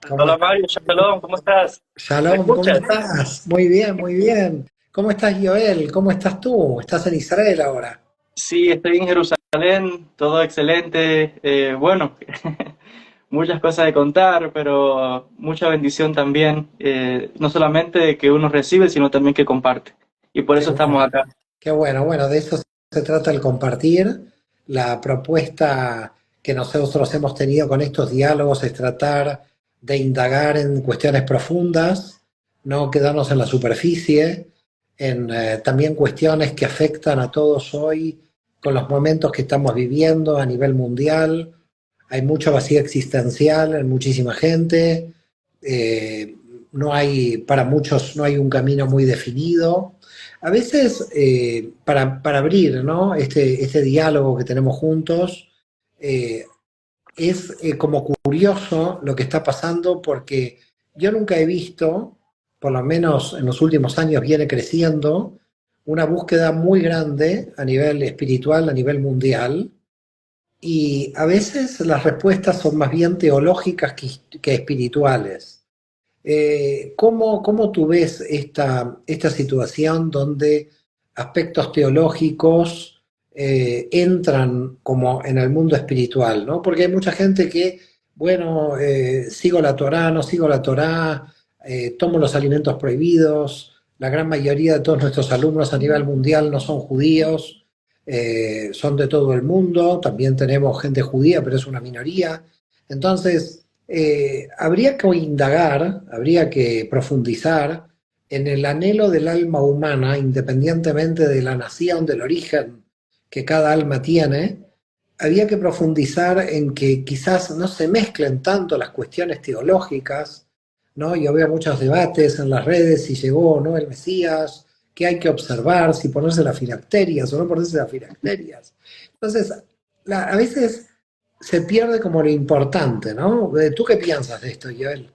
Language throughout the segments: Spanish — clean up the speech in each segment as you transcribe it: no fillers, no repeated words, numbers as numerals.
¿Cómo Hola estás? Mario, Shalom, ¿cómo estás? ¿Me Shalom, ¿cómo escuchas? estás? Muy bien, muy bien. ¿Cómo estás, Joel? ¿Cómo estás tú? ¿Estás en Israel ahora? Sí, estoy en Jerusalén, todo excelente. Bueno, muchas cosas de contar, pero mucha bendición también. No solamente que uno recibe, sino también que comparte. Y por Qué eso estamos bueno, acá. qué bueno. Bueno, de eso se trata el compartir. La propuesta que nosotros hemos tenido con estos diálogos es tratar de indagar en cuestiones profundas, no quedarnos en la superficie, en también cuestiones que afectan a todos hoy con los momentos que estamos viviendo a nivel mundial. Hay mucho vacío existencial en muchísima gente. eh, no hay, para muchos no hay un camino muy definido. A veces, para abrir, ¿no? Este diálogo que tenemos juntos, eh, es como curioso lo que está pasando porque yo nunca he visto, por lo menos en los últimos años viene creciendo, una búsqueda muy grande a nivel espiritual, a nivel mundial, y a veces las respuestas son más bien teológicas que espirituales. ¿Cómo tú ves esta situación donde aspectos teológicos entran como en el mundo espiritual, ¿no? Porque hay mucha gente que, bueno, sigo la Torá, no sigo la Torá, tomo los alimentos prohibidos, la gran mayoría de todos nuestros alumnos a nivel mundial no son judíos, son de todo el mundo, también tenemos gente judía, pero es una minoría. Entonces, habría que indagar, habría que profundizar en el anhelo del alma humana, independientemente de la nación, del origen que cada alma tiene. Había que profundizar en que quizás no se mezclen tanto las cuestiones teológicas, ¿no? Yo veo muchos debates en las redes si llegó o no el Mesías, qué hay que observar, si ponerse las filacterias o no ponerse las filacterias. Entonces, a veces se pierde como lo importante, ¿no? ¿Tú qué piensas de esto, Joel?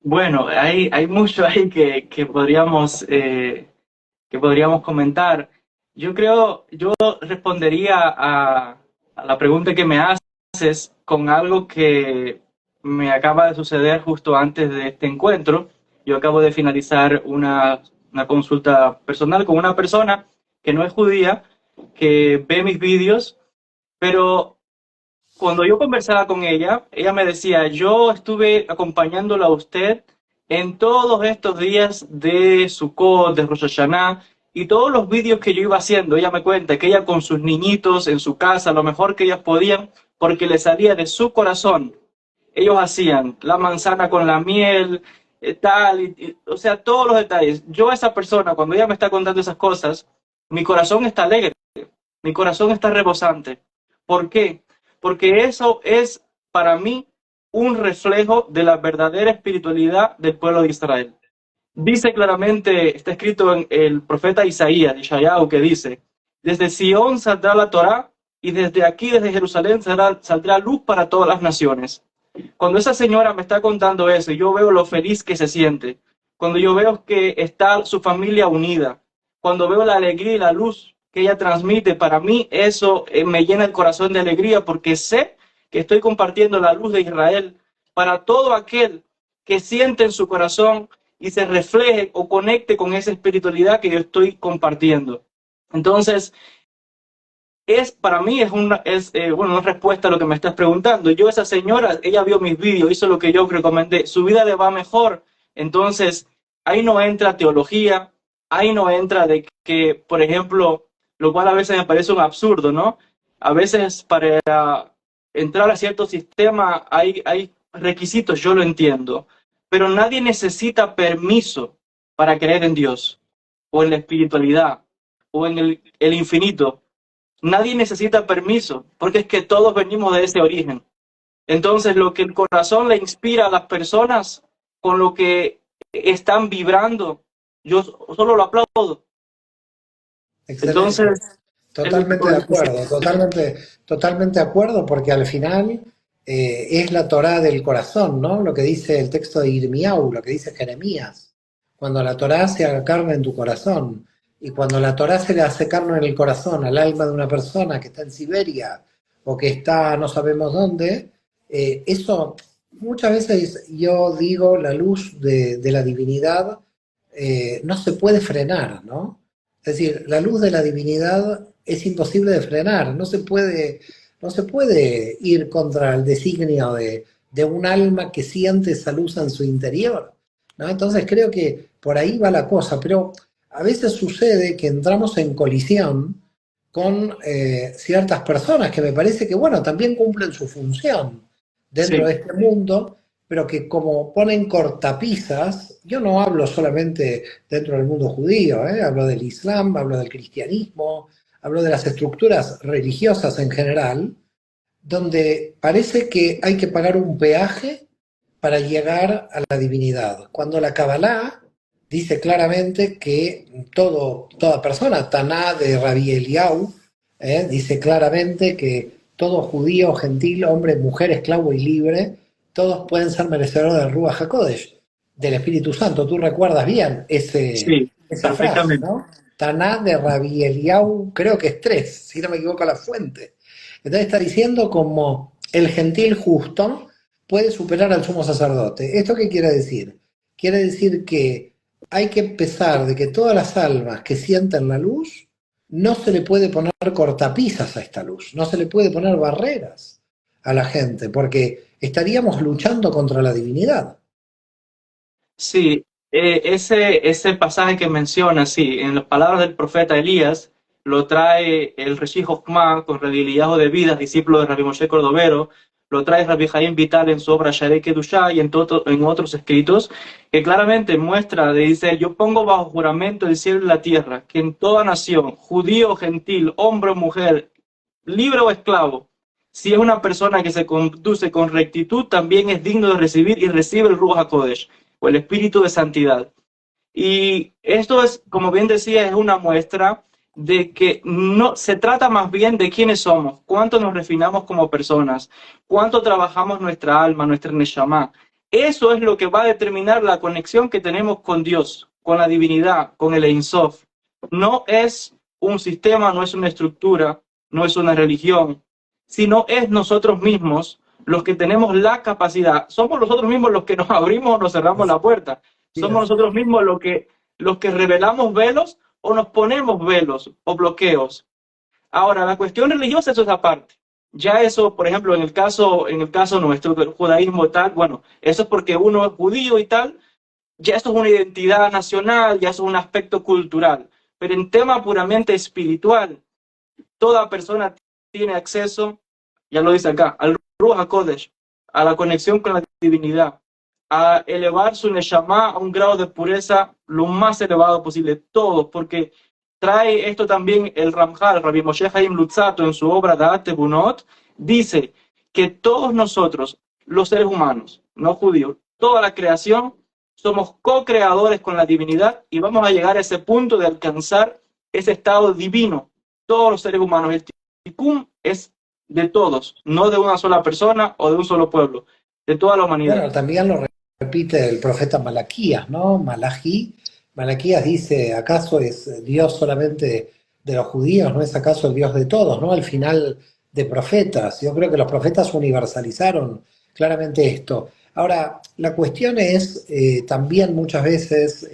Bueno, hay mucho ahí que podríamos comentar. Yo respondería a la pregunta que me haces con algo que me acaba de suceder justo antes de este encuentro. Yo acabo de finalizar una consulta personal con una persona que no es judía, que ve mis vídeos, pero cuando yo conversaba con ella me decía, yo estuve acompañándola a usted en todos estos días de Sukkot, de Rosh Hashanah, y todos los vídeos que yo iba haciendo, ella me cuenta que ella con sus niñitos en su casa, lo mejor que ellas podían, porque le salía de su corazón. Ellos hacían la manzana con la miel, tal, o sea, todos los detalles. Yo, esa persona, cuando ella me está contando esas cosas, mi corazón está alegre, mi corazón está rebosante. ¿Por qué? Porque eso es para mí un reflejo de la verdadera espiritualidad del pueblo de Israel. Dice claramente, está escrito en el profeta Isaías, Ishayahu, que dice, desde Sion saldrá la Torá y desde aquí, desde Jerusalén, saldrá luz para todas las naciones. Cuando esa señora me está contando eso, yo veo lo feliz que se siente, cuando yo veo que está su familia unida, cuando veo la alegría y la luz que ella transmite, para mí eso me llena el corazón de alegría porque sé que estoy compartiendo la luz de Israel para todo aquel que siente en su corazón y se refleje o conecte con esa espiritualidad que yo estoy compartiendo. Entonces, para mí una respuesta a lo que me estás preguntando. Yo, esa señora, ella vio mis vídeos, hizo lo que yo recomendé, su vida le va mejor. Entonces, ahí no entra teología, ahí no entra de que, por ejemplo, lo cual a veces me parece un absurdo, ¿no? A veces para entrar a cierto sistema hay requisitos, yo lo entiendo, pero nadie necesita permiso para creer en Dios, o en la espiritualidad, o en el infinito. Nadie necesita permiso, porque es que todos venimos de ese origen. Entonces, lo que el corazón le inspira a las personas con lo que están vibrando, yo solo lo aplaudo. Excelente. Entonces, ese Totalmente tipo de de cosas. acuerdo, totalmente de acuerdo, porque al final es la Torá del corazón, ¿no? Lo que dice el texto de Irmiau, lo que dice Jeremías. Cuando la Torá se haga carne en tu corazón, y cuando la Torá se le hace carne en el corazón al alma de una persona que está en Siberia o que está no sabemos dónde, eso muchas veces yo digo, la luz de la divinidad no se puede frenar, ¿no? Es decir, la luz de la divinidad es imposible de frenar, no se puede ir contra el designio de un alma que siente esa luz en su interior, ¿no? Entonces creo que por ahí va la cosa, pero a veces sucede que entramos en colisión con ciertas personas que me parece que, bueno, también cumplen su función dentro Sí, de este mundo, pero que como ponen cortapisas, yo no hablo solamente dentro del mundo judío, hablo del Islam, hablo del cristianismo, hablo de las estructuras religiosas en general, donde parece que hay que pagar un peaje para llegar a la divinidad, cuando la Kabbalah dice claramente que toda persona, Taná de Rabbi Eliyahu, dice claramente que todo judío, gentil, hombre, mujer, esclavo y libre, todos pueden ser merecedores del Ruach HaKodesh, del Espíritu Santo. Tú recuerdas bien sí, esa frase, perfectamente. ¿no? Taná de Rabbi Eliyahu, creo que es 3, si no me equivoco la fuente. Entonces está diciendo como el gentil justo puede superar al sumo sacerdote. ¿Esto qué quiere decir? Quiere decir que hay que empezar de que todas las almas que sienten la luz, no se le puede poner cortapisas a esta luz, no se le puede poner barreras a la gente, porque estaríamos luchando contra la divinidad. Sí, ese pasaje que menciona, sí, en las palabras del profeta Elías, lo trae el Reshi Jochma con Rabbi Eliyahu de Vidas, discípulo de Rabbi Moshe Cordovero, lo trae Rabbi Jaim Vital en su obra Sharei Kedushá y en otros escritos, que claramente muestra, dice, yo pongo bajo juramento el cielo y la tierra, que en toda nación, judío o gentil, hombre o mujer, libre o esclavo, si es una persona que se conduce con rectitud, también es digno de recibir y recibe el Ruach HaKodesh o el espíritu de santidad. Y esto es, como bien decía, es una muestra de que no se trata más bien de quiénes somos, cuánto nos refinamos como personas, cuánto trabajamos nuestra alma, nuestra neshama. Eso es lo que va a determinar la conexión que tenemos con Dios, con la divinidad, con el Ein Sof. No es un sistema, no es una estructura, no es una religión, sino es nosotros mismos los que tenemos la capacidad. Somos nosotros mismos los que nos abrimos o nos cerramos Así la puerta. Somos es. nosotros mismos los que revelamos velos o nos ponemos velos o bloqueos. Ahora, la cuestión religiosa, eso es aparte. Ya eso, por ejemplo, en el caso nuestro del judaísmo y tal, bueno, eso es porque uno es judío y tal, ya eso es una identidad nacional, ya eso es un aspecto cultural. Pero en tema puramente espiritual, toda persona tiene acceso, ya lo dice acá, al Ruach HaKodesh, a la conexión con la divinidad, a elevar su Neshama a un grado de pureza lo más elevado posible, todos, porque trae esto también el Ramjal, Rabbi Moshe Chaim Luzzatto, en su obra Da'at Bunot, dice que todos nosotros, los seres humanos, no judíos, toda la creación, somos co-creadores con la divinidad y vamos a llegar a ese punto de alcanzar ese estado divino, todos los seres humanos. El tikkun es de todos, no de una sola persona o de un solo pueblo, de toda la humanidad. Bueno, también lo repite el profeta Malaquías, ¿no? Malaquías dice, ¿acaso es Dios solamente de los judíos? ¿No es acaso el Dios de todos? ¿No? Al final de profetas. Yo creo que los profetas universalizaron claramente esto. Ahora, la cuestión es, también muchas veces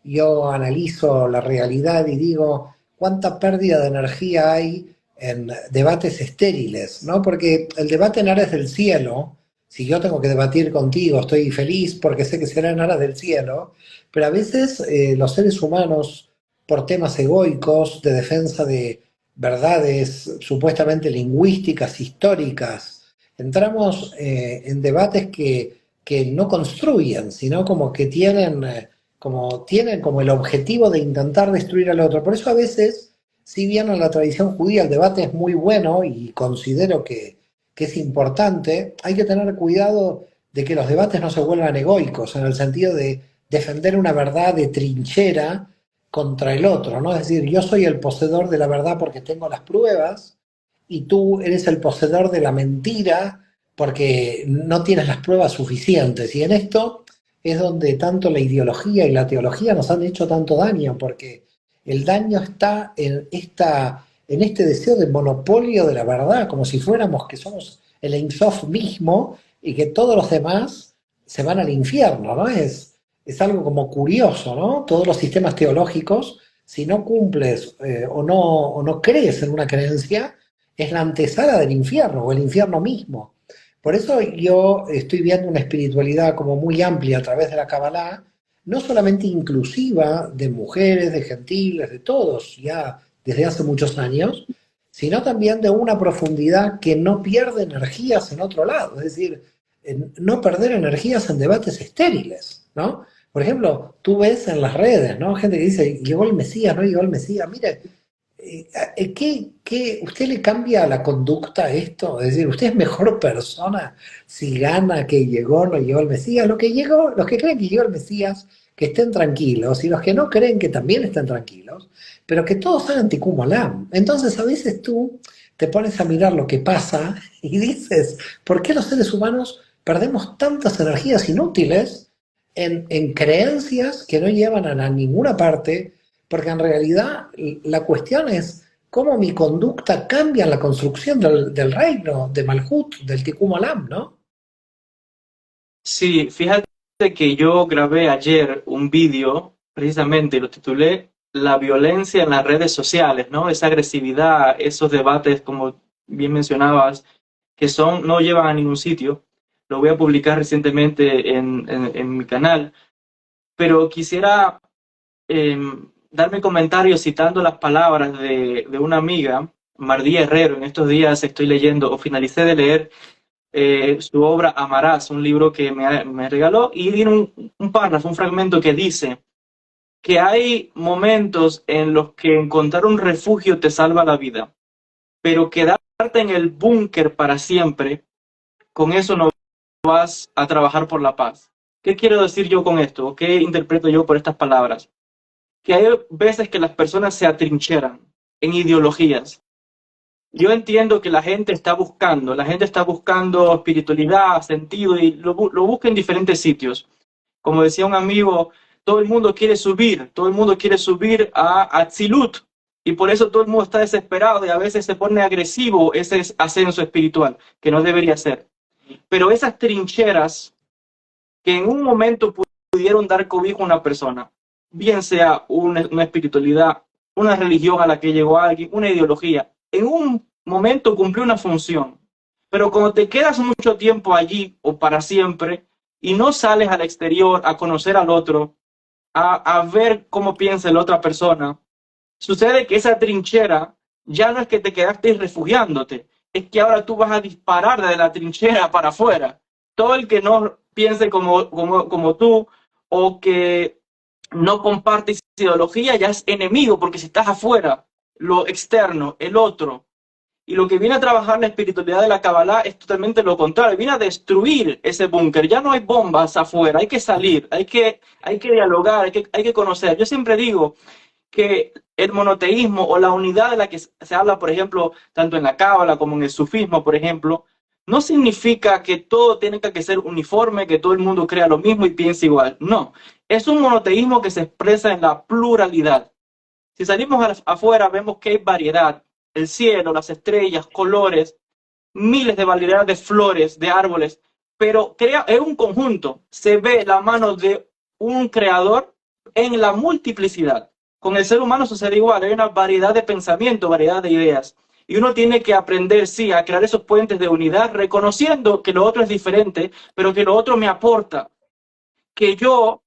yo analizo la realidad y digo, ¿cuánta pérdida de energía hay en debates estériles? ¿No? Porque el debate en aras del cielo, si yo tengo que debatir contigo, estoy feliz porque sé que será en aras del cielo, pero a veces los seres humanos, por temas egoicos, de defensa de verdades supuestamente lingüísticas, históricas, entramos en debates que no construyen, sino como que tienen como el objetivo de intentar destruir al otro. Por eso a veces, si bien en la tradición judía el debate es muy bueno y considero que es importante, hay que tener cuidado de que los debates no se vuelvan egoicos, en el sentido de defender una verdad de trinchera contra el otro, ¿no? Es decir, yo soy el poseedor de la verdad porque tengo las pruebas y tú eres el poseedor de la mentira porque no tienes las pruebas suficientes. Y en esto es donde tanto la ideología y la teología nos han hecho tanto daño, porque el daño está en este deseo de monopolio de la verdad, como si fuéramos que somos el Ein Sof mismo y que todos los demás se van al infierno, ¿no? Es algo como curioso, ¿no? Todos los sistemas teológicos, si no cumples o no crees en una creencia, es la antesala del infierno o el infierno mismo. Por eso yo estoy viendo una espiritualidad como muy amplia a través de la Kabbalah, no solamente inclusiva de mujeres, de gentiles, de todos, ya desde hace muchos años, sino también de una profundidad que no pierde energías en otro lado, es decir, no perder energías en debates estériles, ¿no? Por ejemplo, tú ves en las redes, ¿no? Gente que dice, llegó el Mesías, no llegó el Mesías, mire, ¿usted le cambia la conducta a esto? Es decir, ¿usted es mejor persona si gana que llegó o no llegó el Mesías? Los que creen que llegó el Mesías, que estén tranquilos, y los que no creen que también estén tranquilos, pero que todos hagan tikkun olam. Entonces a veces tú te pones a mirar lo que pasa y dices, ¿por qué los seres humanos perdemos tantas energías inútiles en creencias que no llevan a ninguna parte? Porque en realidad la cuestión es cómo mi conducta cambia en la construcción del reino, de Malhut, del Tikkun Olam, ¿no? Sí, fíjate que yo grabé ayer un vídeo, precisamente, y lo titulé La violencia en las redes sociales, ¿no? Esa agresividad, esos debates, como bien mencionabas, que no llevan a ningún sitio. Lo voy a publicar recientemente en mi canal, pero quisiera eh, darme comentarios citando las palabras de una amiga, Mardí Herrero. En estos días estoy leyendo, o finalicé de leer su obra Amarás, un libro que me regaló, y tiene un párrafo, un fragmento que dice que hay momentos en los que encontrar un refugio te salva la vida, pero quedarte en el búnker para siempre, con eso no vas a trabajar por la paz. ¿Qué quiero decir yo con esto? ¿Qué interpreto yo por estas palabras? Que hay veces que las personas se atrincheran en ideologías. Yo entiendo que la gente está buscando espiritualidad, sentido, y lo busca en diferentes sitios. Como decía un amigo, todo el mundo quiere subir a Atzilut, y por eso todo el mundo está desesperado y a veces se pone agresivo ese ascenso espiritual, que no debería ser. Pero esas trincheras que en un momento pudieron dar cobijo a una persona, bien sea una espiritualidad, una religión a la que llegó alguien, una ideología, en un momento cumplió una función. Pero cuando te quedas mucho tiempo allí o para siempre y no sales al exterior a conocer al otro, a ver cómo piensa la otra persona, sucede que esa trinchera ya no es que te quedaste refugiándote, es que ahora tú vas a disparar de la trinchera para afuera. Todo el que no piense como tú o que no comparte ideología ya es enemigo, porque si estás afuera, lo externo, el otro, y lo que viene a trabajar la espiritualidad de la Kabbalah es totalmente lo contrario, viene a destruir ese búnker. Ya no hay bombas afuera, hay que salir, hay que dialogar, hay que conocer. Yo siempre digo que el monoteísmo o la unidad de la que se habla, por ejemplo, tanto en la Cábala como en el sufismo, por ejemplo, no significa que todo tiene que ser uniforme, que todo el mundo crea lo mismo y piense igual. No, es un monoteísmo que se expresa en la pluralidad. Si salimos afuera, vemos que hay variedad. El cielo, las estrellas, colores, miles de variedades de flores, de árboles, pero es un conjunto. Se ve la mano de un creador en la multiplicidad. Con el ser humano sucede igual, hay una variedad de pensamientos, variedad de ideas. Y uno tiene que aprender, sí, a crear esos puentes de unidad, reconociendo que lo otro es diferente, pero que lo otro me aporta. Que yo,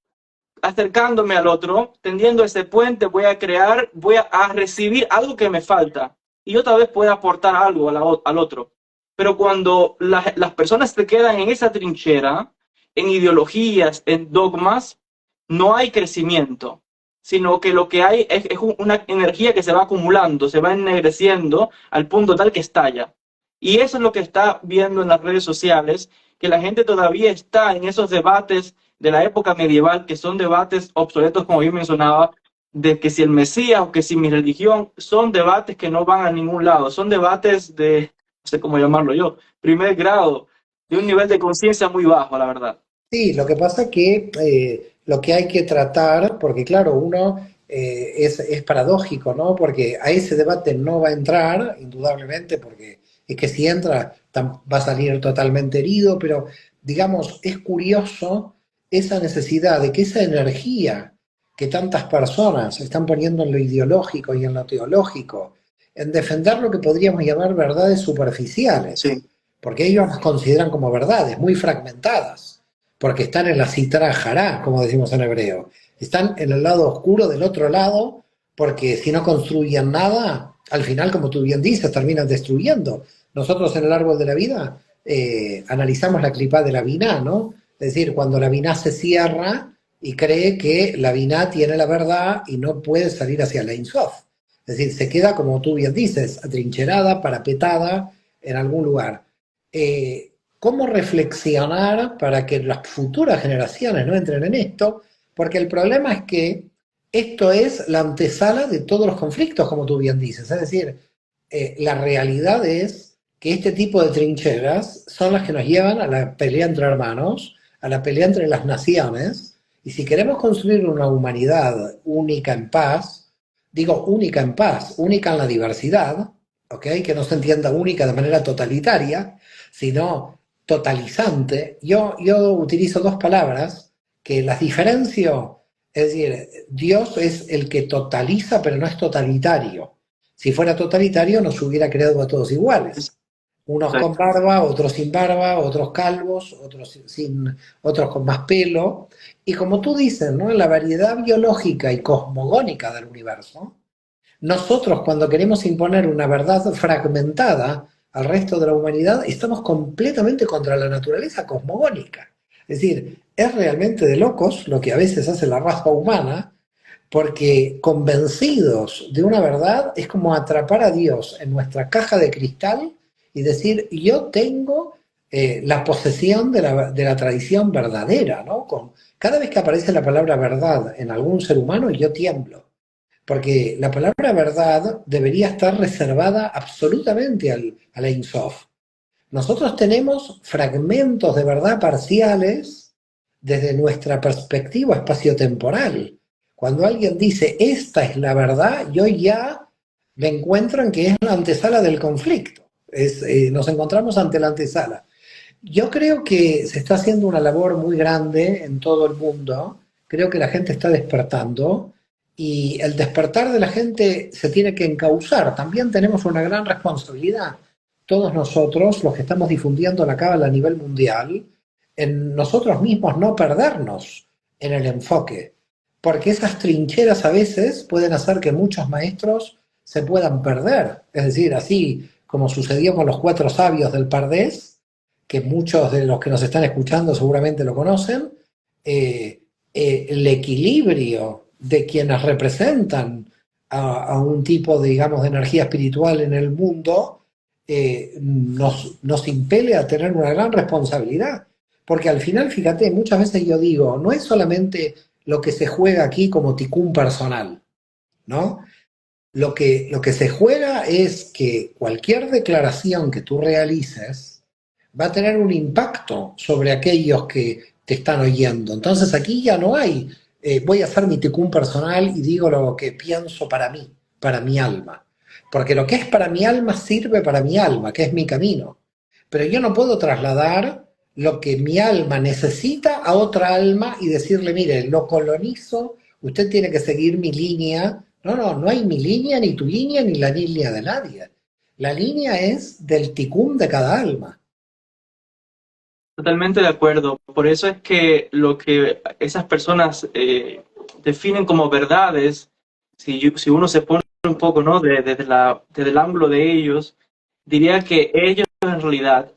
acercándome al otro, tendiendo ese puente, voy a recibir algo que me falta. Y otra vez puedo aportar algo al otro. Pero cuando las personas se quedan en esa trinchera, en ideologías, en dogmas, no hay crecimiento, sino que lo que hay es una energía que se va acumulando, se va ennegreciendo al punto tal que estalla. Y eso es lo que está viendo en las redes sociales, que la gente todavía está en esos debates de la época medieval, que son debates obsoletos, como yo mencionaba, de que si el Mesías o que si mi religión, son debates que no van a ningún lado, son debates de, no sé cómo llamarlo yo, primer grado, de un nivel de conciencia muy bajo, la verdad. Sí, lo que pasa es que lo que hay que tratar, porque claro, uno es paradójico, ¿no? Porque a ese debate no va a entrar, indudablemente, porque es que si entra va a salir totalmente herido, pero digamos, es curioso esa necesidad de que esa energía que tantas personas están poniendo en lo ideológico y en lo teológico, en defender lo que podríamos llamar verdades superficiales, Sí, porque ellos las consideran como verdades muy fragmentadas, porque están en la citra jará, como decimos en hebreo, están en el lado oscuro del otro lado, porque si no construyen nada, al final, como tú bien dices, terminan destruyendo. Nosotros en el árbol de la vida analizamos la clipa de la Biná, ¿no? Es decir, cuando la Biná se cierra y cree que la Biná tiene la verdad y no puede salir hacia la Insof. Es decir, se queda, como tú bien dices, atrincherada, parapetada en algún lugar. ¿Cómo reflexionar para que las futuras generaciones no entren en esto? Porque el problema es que esto es la antesala de todos los conflictos, como tú bien dices. Es decir, la realidad es que este tipo de trincheras son las que nos llevan a la pelea entre hermanos, a la pelea entre las naciones, y si queremos construir una humanidad única en paz, digo única en paz, única en la diversidad, ¿ok? Que no se entienda única de manera totalitaria, sino totalizante, yo utilizo dos palabras que las diferencio, es decir, Dios es el que totaliza, pero no es totalitario. Si fuera totalitario, nos hubiera creado a todos iguales. Unos con exacto. barba, otros sin barba, otros calvos, otros con más pelo. Y como tú dices, ¿no? En la variedad biológica y cosmogónica del universo, nosotros cuando queremos imponer una verdad fragmentada al resto de la humanidad, estamos completamente contra la naturaleza cosmogónica. Es decir, es realmente de locos lo que a veces hace la raza humana, porque convencidos de una verdad es como atrapar a Dios en nuestra caja de cristal y decir, yo tengo la posesión de la tradición verdadera, ¿no? Cada vez que aparece la palabra verdad en algún ser humano, yo tiemblo. Porque la palabra verdad debería estar reservada absolutamente al Ein Sof. Nosotros tenemos fragmentos de verdad parciales desde nuestra perspectiva espaciotemporal. Cuando alguien dice, esta es la verdad, yo ya me encuentro en que es la antesala del conflicto. Nos encontramos ante la antesala. Yo creo que se está haciendo una labor muy grande en todo el mundo. Creo que la gente está despertando y el despertar de la gente se tiene que encauzar. También tenemos una gran responsabilidad, todos nosotros, los que estamos difundiendo la cábala a nivel mundial, en nosotros mismos no perdernos en el enfoque, porque esas trincheras a veces pueden hacer que muchos maestros se puedan perder. Es decir, así como sucedió con los cuatro sabios del Pardés, que muchos de los que nos están escuchando seguramente lo conocen, el equilibrio de quienes representan a un tipo, digamos, de energía espiritual en el mundo, nos impele a tener una gran responsabilidad. Porque al final, fíjate, muchas veces yo digo, no es solamente lo que se juega aquí como ticún personal, ¿no? Lo que se juega es que cualquier declaración que tú realices va a tener un impacto sobre aquellos que te están oyendo. Entonces aquí ya no hay, voy a hacer mi ticún personal y digo lo que pienso para mi alma. Porque lo que es para mi alma sirve para mi alma, que es mi camino. Pero yo no puedo trasladar lo que mi alma necesita a otra alma y decirle, mire, lo colonizo, usted tiene que seguir mi línea. No, no, no hay mi línea, ni tu línea, ni la línea de nadie. La línea es del ticún de cada alma. Totalmente de acuerdo. Por eso es que lo que esas personas definen como verdades, si uno se pone un poco, ¿no? Desde el ángulo de ellos, diría que ellos en realidad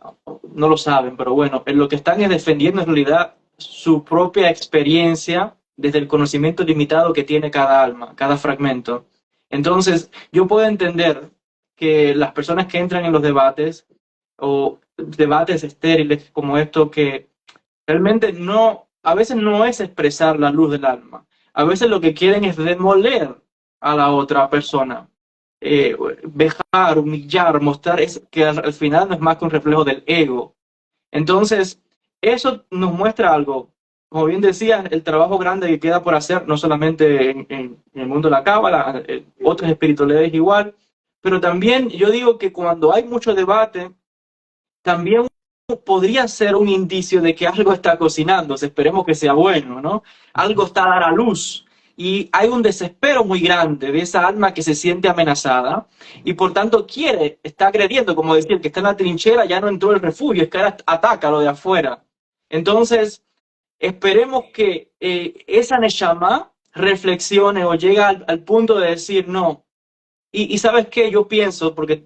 no lo saben, pero bueno, en lo que están es defendiendo en realidad su propia experiencia desde el conocimiento limitado que tiene cada alma, cada fragmento. Entonces, yo puedo entender que las personas que entran en los debates o debates estériles como esto que realmente no, a veces no es expresar la luz del alma, a veces lo que quieren es demoler a la otra persona, vejar, humillar, mostrar que al final no es más que un reflejo del ego. Entonces, eso nos muestra algo. Como bien decía, el trabajo grande que queda por hacer, no solamente en el mundo de la cábala, otras espiritualidades igual, pero también yo digo que cuando hay mucho debate, también podría ser un indicio de que algo está cocinándose, esperemos que sea bueno, ¿no? Algo está a dar a luz y hay un desespero muy grande de esa alma que se siente amenazada y por tanto está agrediendo, como decía, el que está en la trinchera ya no entró el refugio, es que ahora ataca lo de afuera. Entonces, esperemos que esa Neshama reflexione o llegue al punto de decir no. Y ¿sabes qué? Yo pienso, porque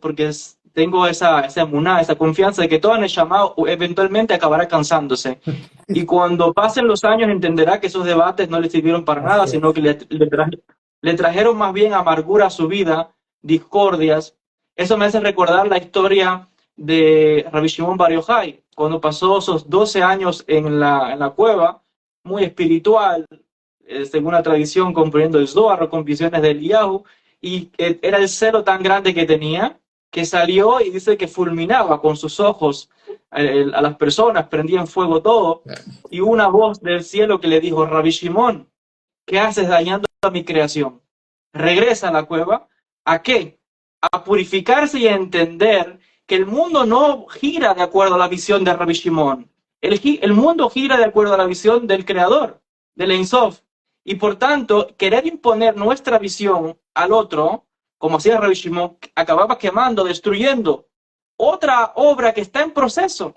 tengo esa emuná, esa confianza de que toda Neshama eventualmente acabará cansándose. Y cuando pasen los años entenderá que esos debates no le sirvieron para nada, Así sino es. que le trajeron más bien amargura a su vida, discordias. Eso me hace recordar la historia de Rabbi Shimon Bar Yochai, cuando pasó esos 12 años en la cueva, muy espiritual, según la tradición, comprendiendo el Zohar, con visiones de Eliyahu, y era el celo tan grande que tenía, que salió y dice que fulminaba con sus ojos a las personas, prendía en fuego todo, y una voz del cielo que le dijo: Rabbi Shimon, ¿qué haces dañando a mi creación? Regresa a la cueva. ¿A qué? A purificarse y a entender que el mundo no gira de acuerdo a la visión de Rabbi Shimon. El mundo gira de acuerdo a la visión del creador, del Ein Sof. Y por tanto, querer imponer nuestra visión al otro, como hacía Rabbi Shimon, acababa quemando, destruyendo otra obra que está en proceso.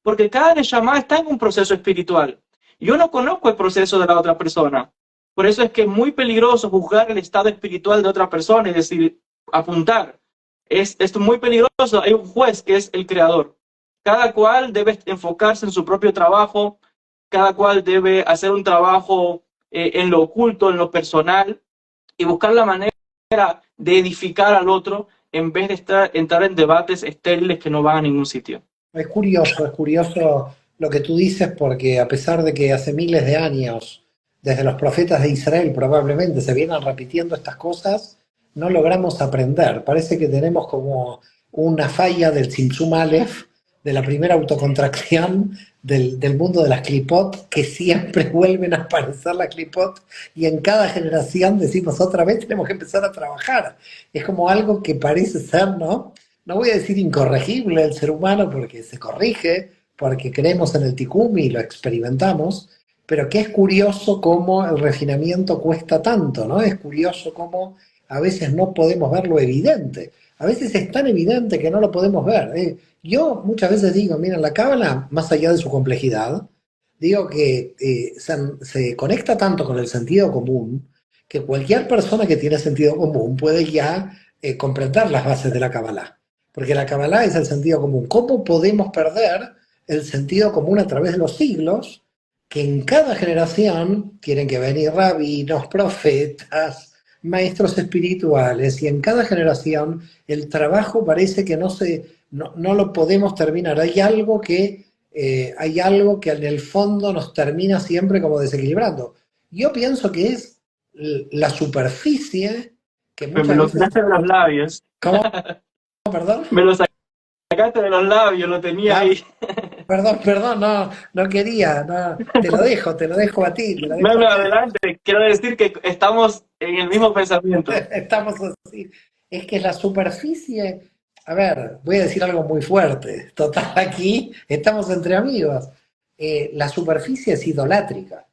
Porque cada Neshama está en un proceso espiritual. Yo no conozco el proceso de la otra persona. Por eso es que es muy peligroso juzgar el estado espiritual de otra persona y decir, apuntar. Es muy peligroso. Hay un juez que es el creador. Cada cual debe enfocarse en su propio trabajo, cada cual debe hacer un trabajo en lo oculto, en lo personal, y buscar la manera de edificar al otro en vez de entrar en debates estériles que no van a ningún sitio. Es curioso lo que tú dices porque a pesar de que hace miles de años, desde los profetas de Israel probablemente se vienen repitiendo estas cosas, no logramos aprender. Parece que tenemos como una falla del Tzimtzum Aleph, de la primera autocontracción del mundo de las clipot, que siempre vuelven a aparecer las clipot y en cada generación decimos otra vez tenemos que empezar a trabajar. Es como algo que parece ser, ¿no? No voy a decir incorregible el ser humano porque se corrige, porque creemos en el tikkun y lo experimentamos, pero que es curioso cómo el refinamiento cuesta tanto, ¿no? Es curioso cómo a veces no podemos ver lo evidente. A veces es tan evidente que no lo podemos ver. Yo muchas veces digo, mira, la cábala, más allá de su complejidad, digo que se conecta tanto con el sentido común que cualquier persona que tiene sentido común puede ya comprender las bases de la cábala. Porque la Kabbalah es el sentido común. ¿Cómo podemos perder el sentido común a través de los siglos? Que en cada generación tienen que venir rabinos, profetas, maestros espirituales, y en cada generación el trabajo parece que no lo podemos terminar. Hay algo que en el fondo nos termina siempre como desequilibrando. Yo pienso que es la superficie que Pues me muchas lo veces... sacaste de los labios. ¿Cómo? ¿Perdón? Me lo sacaste de los labios, lo tenía Ah, ahí. perdón, no quería, no, te lo dejo a ti, te lo No, dejo a no, ti. adelante. Quiero decir que estamos en el mismo pensamiento. Estamos así. Es que la superficie, a ver, voy a decir algo muy fuerte. Total, aquí estamos entre amigos. La superficie es idolátrica.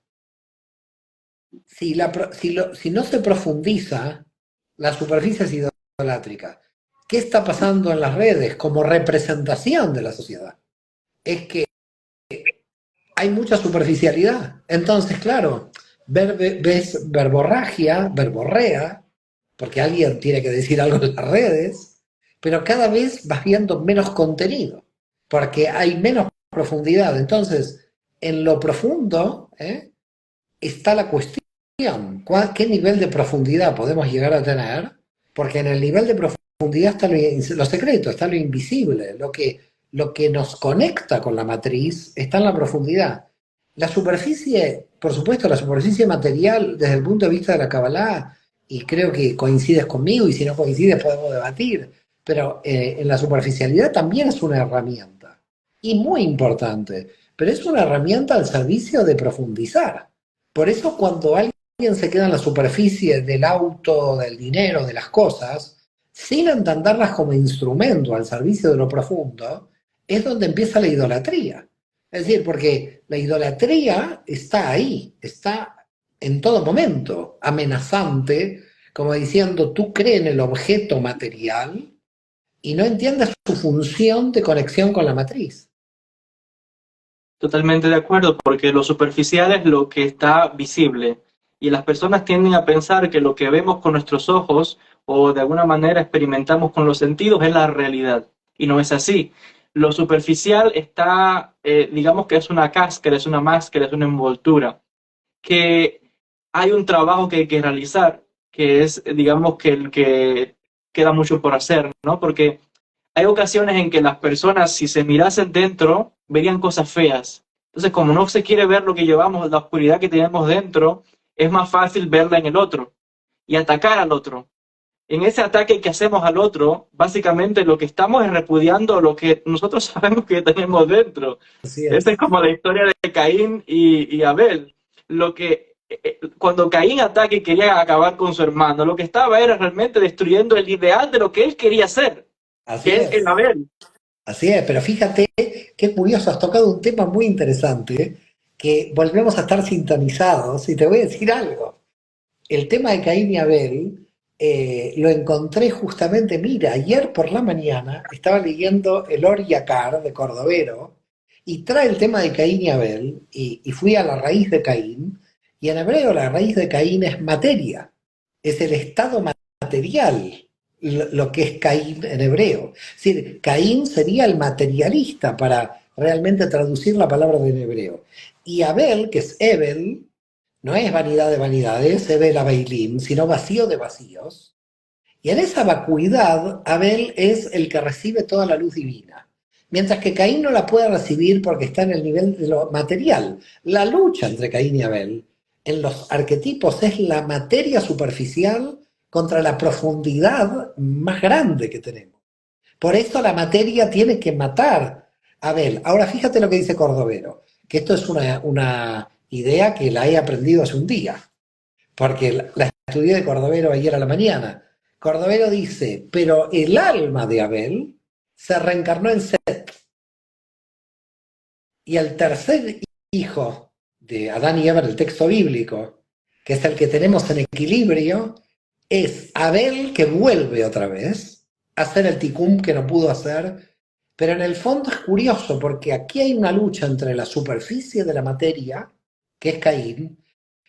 Si no se profundiza, la superficie es idolátrica. ¿Qué está pasando en las redes como representación de la sociedad? Es que hay mucha superficialidad. Entonces, claro, ves verborrea, porque alguien tiene que decir algo en las redes, pero cada vez vas viendo menos contenido, porque hay menos profundidad. Entonces, en lo profundo está la cuestión. ¿Qué nivel de profundidad podemos llegar a tener? Porque en el nivel de profundidad está lo secreto, está lo invisible, lo que nos conecta con la matriz está en la profundidad. La superficie, por supuesto, la superficie material desde el punto de vista de la Kabbalah, y creo que coincides conmigo, y si no coincides podemos debatir, pero en la superficialidad también es una herramienta, y muy importante, pero es una herramienta al servicio de profundizar. Por eso cuando alguien se queda en la superficie del auto, del dinero, de las cosas, sin entenderlas como instrumento al servicio de lo profundo, es donde empieza la idolatría. Es decir, porque la idolatría está ahí, está en todo momento, amenazante, como diciendo, tú crees en el objeto material y no entiendes su función de conexión con la matriz. Totalmente de acuerdo, porque lo superficial es lo que está visible y las personas tienden a pensar que lo que vemos con nuestros ojos o de alguna manera experimentamos con los sentidos es la realidad y no es así. Lo superficial está, digamos que es una cáscara, es una máscara, es una envoltura, que hay un trabajo que hay que realizar, que es, digamos, que el que queda mucho por hacer, ¿no? Porque hay ocasiones en que las personas, si se mirasen dentro, verían cosas feas. Entonces, como no se quiere ver lo que llevamos, la oscuridad que tenemos dentro, es más fácil verla en el otro y atacar al otro. En ese ataque que hacemos al otro, básicamente lo que estamos es repudiando lo que nosotros sabemos que tenemos dentro. Así Esa es. es como la historia de Caín y Abel. Lo que, cuando Caín ataca y quería acabar con su hermano, lo que estaba era realmente destruyendo el ideal de lo que él quería ser, Así que es el es. Abel. Así es, pero fíjate qué curioso, has tocado un tema muy interesante, que volvemos a estar sintonizados, y te voy a decir algo. El tema de Caín y Abel lo encontré justamente, mira, ayer por la mañana estaba leyendo el Or Yacar de Cordovero, y trae el tema de Caín y Abel, y fui a la raíz de Caín, y en hebreo la raíz de Caín es materia, es el estado material, lo que es Caín en hebreo. Es decir, Caín sería el materialista para realmente traducir la palabra en hebreo. Y Abel, que es Ebel, no es vanidad de vanidades, Ebel Abeilim, sino vacío de vacíos. Y en esa vacuidad, Abel es el que recibe toda la luz divina. Mientras que Caín no la puede recibir porque está en el nivel de lo material. La lucha entre Caín y Abel en los arquetipos es la materia superficial contra la profundidad más grande que tenemos. Por eso la materia tiene que matar a Abel. Ahora fíjate lo que dice Cordovero, que esto es una idea que la he aprendido hace un día, porque la estudié de Cordovero ayer a la mañana. Cordovero dice, pero el alma de Abel se reencarnó en Set, y el tercer hijo de Adán y Eva en el texto bíblico, que es el que tenemos en equilibrio, es Abel que vuelve otra vez a hacer el ticum que no pudo hacer, pero en el fondo es curioso porque aquí hay una lucha entre la superficie de la materia, que es Caín.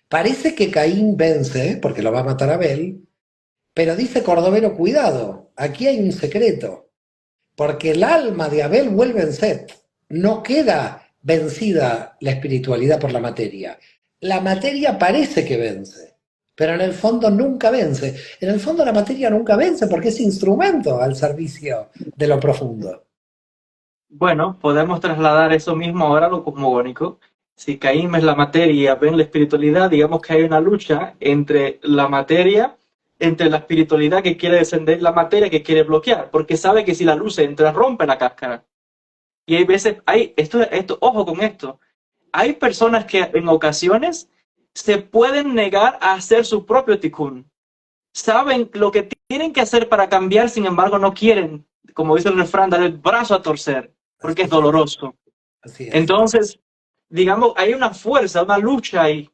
Parece que Caín vence, porque lo va a matar Abel, pero dice Cordovero, cuidado, aquí hay un secreto, porque el alma de Abel vuelve en Set, no queda vencida la espiritualidad por la materia. La materia parece que vence, pero en el fondo nunca vence. En el fondo la materia nunca vence porque es instrumento al servicio de lo profundo. Bueno, podemos trasladar eso mismo ahora a lo cosmogónico. Si Caín es la materia y Abel la espiritualidad, digamos que hay una lucha entre la materia, entre la espiritualidad que quiere descender y la materia que quiere bloquear, porque sabe que si la luz entra, rompe la cáscara. Y hay veces, ojo con esto, hay personas que en ocasiones se pueden negar a hacer su propio tikkun. Saben lo que tienen que hacer para cambiar, sin embargo no quieren, como dice el refrán, dar el brazo a torcer, porque es Así es, doloroso. así es. Entonces, digamos, hay una fuerza, una lucha ahí.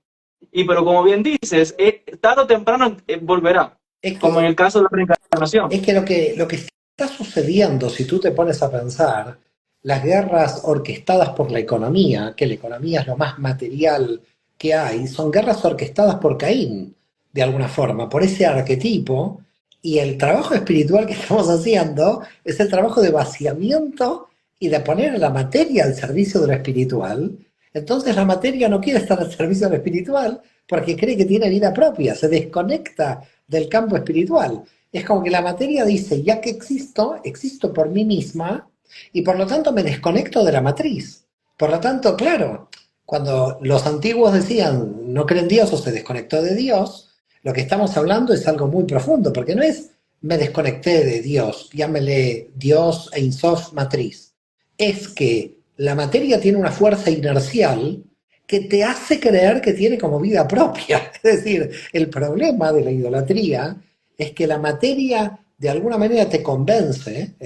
Y pero como bien dices, tarde o temprano volverá, Es como en que, el caso de la reencarnación. es que lo que está sucediendo, si tú te pones a pensar, las guerras orquestadas por la economía, que la economía es lo más material que hay, son guerras orquestadas por Caín, de alguna forma, por ese arquetipo, y el trabajo espiritual que estamos haciendo es el trabajo de vaciamiento y de poner la materia al servicio de lo espiritual. Entonces la materia no quiere estar al servicio de lo espiritual porque cree que tiene vida propia, se desconecta del campo espiritual. Es como que la materia dice, ya que existo, existo por mí misma y por lo tanto me desconecto de la matriz. Por lo tanto, claro, cuando los antiguos decían no creen en Dios o se desconectó de Dios, lo que estamos hablando es algo muy profundo, porque no es me desconecté de Dios, llámele Dios e Insof matriz. Es que la materia tiene una fuerza inercial que te hace creer que tiene como vida propia. Es decir, el problema de la idolatría es que la materia de alguna manera te convence,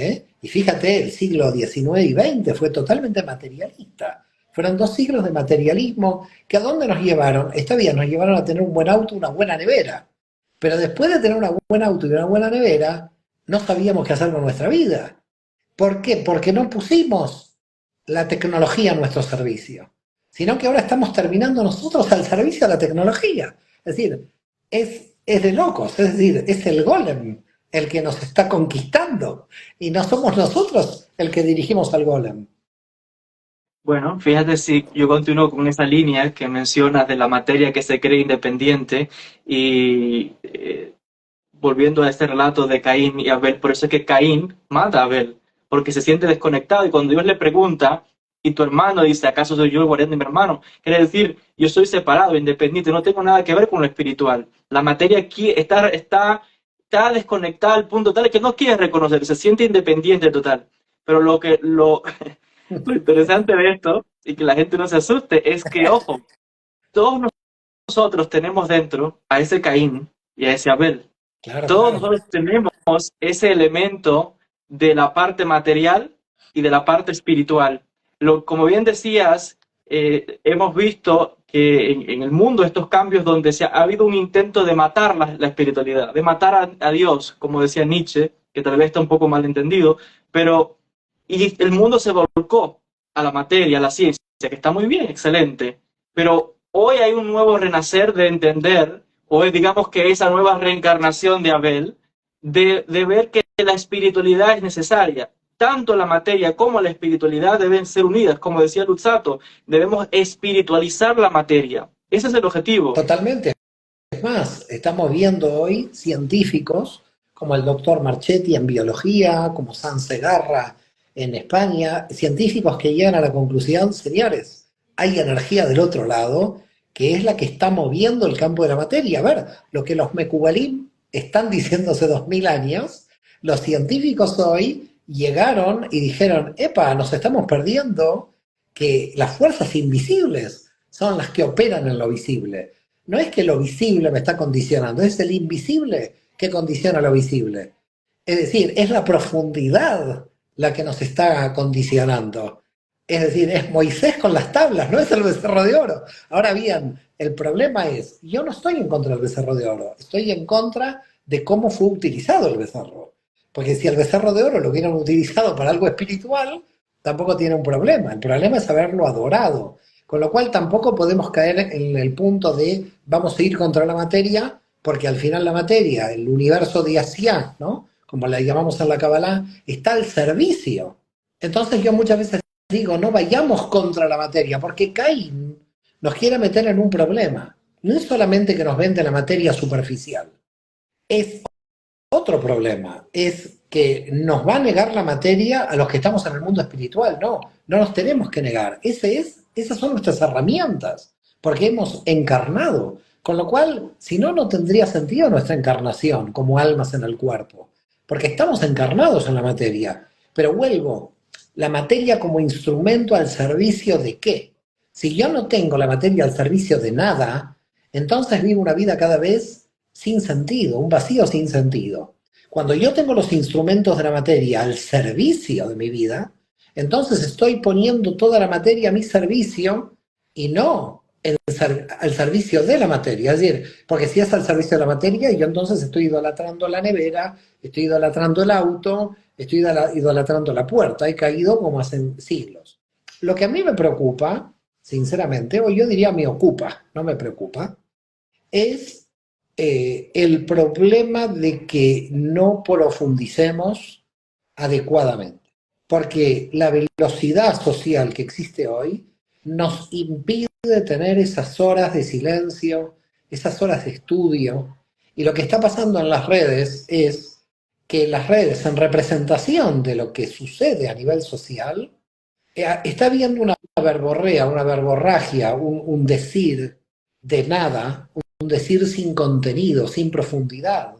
y fíjate, el siglo XIX y XX fue totalmente materialista. Fueron 2 siglos de materialismo que ¿a dónde nos llevaron? Está bien, nos llevaron a tener un buen auto, una buena nevera. Pero después de tener un buen auto y una buena nevera, no sabíamos qué hacer con nuestra vida. ¿Por qué? Porque no pusimos la tecnología a nuestro servicio, sino que ahora estamos terminando nosotros al servicio de la tecnología. Es decir, es de locos, es decir, es el golem el que nos está conquistando y no somos nosotros el que dirigimos al golem. Bueno, fíjate si yo continúo con esa línea que mencionas de la materia que se cree independiente y volviendo a este relato de Caín y Abel, por eso es que Caín mata a Abel, porque se siente desconectado y cuando Dios le pregunta y tu hermano dice, ¿acaso soy yo el guardián de mi hermano? Quiere decir, yo soy separado, independiente, no tengo nada que ver con lo espiritual. La materia aquí está desconectada al punto tal que no quiere reconocer, se siente independiente total. Pero lo interesante de esto, y que la gente no se asuste, es que, ojo, todos nosotros tenemos dentro a ese Caín y a ese Abel. Claro, Todos claro. nosotros tenemos ese elemento de la parte material y de la parte espiritual. Como bien decías, hemos visto que en el mundo estos cambios donde ha habido un intento de matar la espiritualidad, de matar a Dios, como decía Nietzsche, que tal vez está un poco mal entendido, pero y el mundo se volcó a la materia, a la ciencia, que está muy bien, excelente, pero hoy hay un nuevo renacer de entender, o digamos que esa nueva reencarnación de Abel, de ver que la espiritualidad es necesaria. Tanto la materia como la espiritualidad deben ser unidas, como decía Luzzatto, debemos espiritualizar la materia. Ese es el objetivo. Totalmente. Es más, estamos viendo hoy científicos como el doctor Marchetti en biología, como San Segarra en España, científicos que llegan a la conclusión, señores, hay energía del otro lado que es la que está moviendo el campo de la materia. A ver, lo que los Mekubalim están diciendo hace 2000 años, los científicos hoy llegaron y dijeron, epa, nos estamos perdiendo, que las fuerzas invisibles son las que operan en lo visible. No es que lo visible me está condicionando, es el invisible que condiciona lo visible. Es decir, es la profundidad la que nos está condicionando. Es decir, es Moisés con las tablas, no es el becerro de oro. Ahora bien, el problema es, yo no estoy en contra del becerro de oro, estoy en contra de cómo fue utilizado el becerro. Porque si el becerro de oro lo hubieran utilizado para algo espiritual, tampoco tiene un problema. El problema es haberlo adorado. Con lo cual tampoco podemos caer en el punto de vamos a ir contra la materia, porque al final la materia, el universo de Asiá, ¿no? Como la llamamos en la Kabbalah, está al servicio. Entonces yo muchas veces digo, no vayamos contra la materia, porque Caín nos quiere meter en un problema. No es solamente que nos vende la materia superficial, es otro problema, es que nos va a negar la materia a los que estamos en el mundo espiritual. No, no nos tenemos que negar. Esas son nuestras herramientas, porque hemos encarnado. Con lo cual, si no, no tendría sentido nuestra encarnación como almas en el cuerpo, porque estamos encarnados en la materia. Pero vuelvo, la materia como instrumento al servicio de qué. Si yo no tengo la materia al servicio de nada, entonces vivo una vida cada vez sin sentido, un vacío sin sentido. Cuando yo tengo los instrumentos de la materia al servicio de mi vida, entonces estoy poniendo toda la materia a mi servicio y no al servicio de la materia. Es decir, porque si es al servicio de la materia, yo entonces estoy idolatrando la nevera, estoy idolatrando el auto, estoy idolatrando la puerta. He caído como hace siglos. Lo que a mí me preocupa, sinceramente, o yo diría me ocupa, no me preocupa, es el problema de que no profundicemos adecuadamente. Porque la velocidad social que existe hoy nos impide tener esas horas de silencio, esas horas de estudio. Y lo que está pasando en las redes es que las redes, en representación de lo que sucede a nivel social, está habiendo una verborrea, una verborragia, un decir de nada, un decir sin contenido, sin profundidad.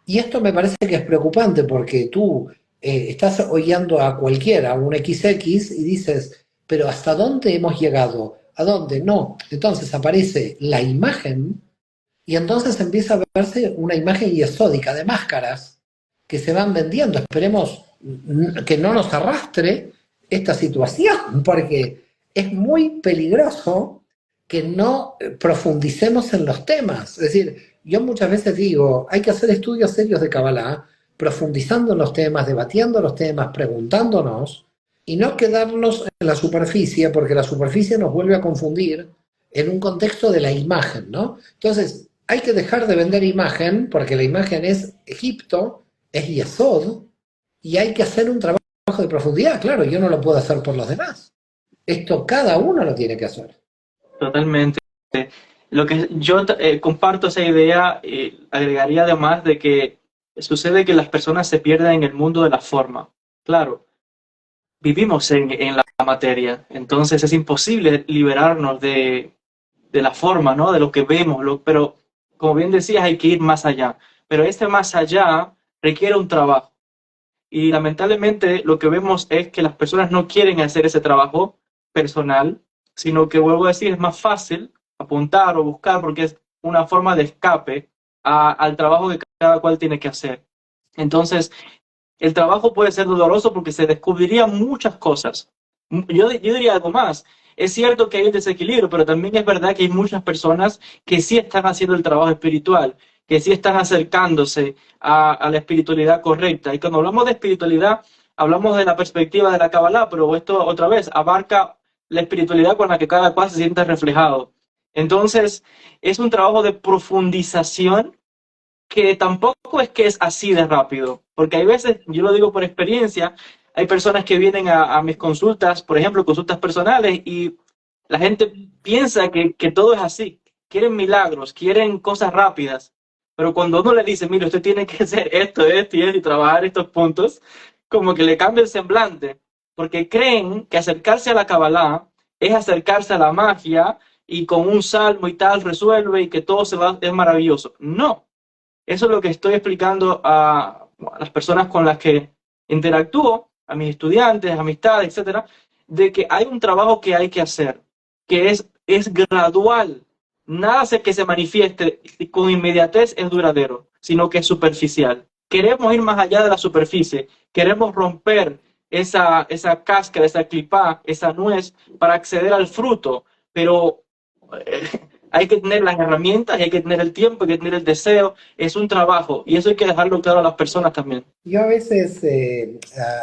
Y esto me parece que es preocupante porque tú estás oyendo a cualquiera, un XX, y dices, pero ¿hasta dónde hemos llegado? ¿A dónde? No. Entonces aparece la imagen y entonces empieza a verse una imagen yesódica de máscaras que se van vendiendo. Esperemos que no nos arrastre esta situación, porque es muy peligroso que no profundicemos en los temas. Es decir, yo muchas veces digo, hay que hacer estudios serios de Kabbalah, profundizando en los temas, debatiendo los temas, preguntándonos, y no quedarnos en la superficie, porque la superficie nos vuelve a confundir en un contexto de la imagen, ¿no? Entonces, hay que dejar de vender imagen, porque la imagen es Egipto, es Yesod, y hay que hacer un trabajo de profundidad. Claro, yo no lo puedo hacer por los demás. Esto cada uno lo tiene que hacer. Totalmente. Lo que yo comparto esa idea, agregaría además de que sucede que las personas se pierden en el mundo de la forma. Claro, vivimos en la materia, entonces es imposible liberarnos de la forma, ¿no? De lo que vemos, pero como bien decías, hay que ir más allá. Pero este más allá requiere un trabajo. Y lamentablemente lo que vemos es que las personas no quieren hacer ese trabajo personal, sino que, vuelvo a decir, es más fácil apuntar o buscar porque es una forma de escape al trabajo que cada cual tiene que hacer. Entonces, el trabajo puede ser doloroso porque se descubrirían muchas cosas. Yo diría algo más. Es cierto que hay un desequilibrio, pero también es verdad que hay muchas personas que sí están haciendo el trabajo espiritual, que sí están acercándose a la espiritualidad correcta. Y cuando hablamos de espiritualidad, hablamos de la perspectiva de la Kabbalah, pero esto otra vez abarca la espiritualidad con la que cada cual se siente reflejado. Entonces, es un trabajo de profundización que tampoco es que es así de rápido, porque hay veces, yo lo digo por experiencia, hay personas que vienen a mis consultas, por ejemplo, consultas personales, y la gente piensa que todo es así, quieren milagros, quieren cosas rápidas, pero cuando uno le dice, mire, usted tiene que hacer esto, esto y esto, y trabajar estos puntos, como que le cambia el semblante, porque creen que acercarse a la Kabbalah es acercarse a la magia, y con un salmo y tal resuelve, y que todo es maravilloso. No. Eso es lo que estoy explicando a las personas con las que interactúo, a mis estudiantes, amistades, etcétera, de que hay un trabajo que hay que hacer, que es gradual. Nada hace que se manifieste con inmediatez es duradero, sino que es superficial. Queremos ir más allá de la superficie, queremos romper esa cáscara, esa clipá, esa nuez para acceder al fruto, pero hay que tener las herramientas, hay que tener el tiempo, hay que tener el deseo, es un trabajo y eso hay que dejarlo claro a las personas también. Yo a veces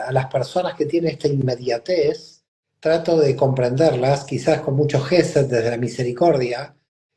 a las personas que tienen esta inmediatez trato de comprenderlas, quizás con mucho gesed desde la misericordia,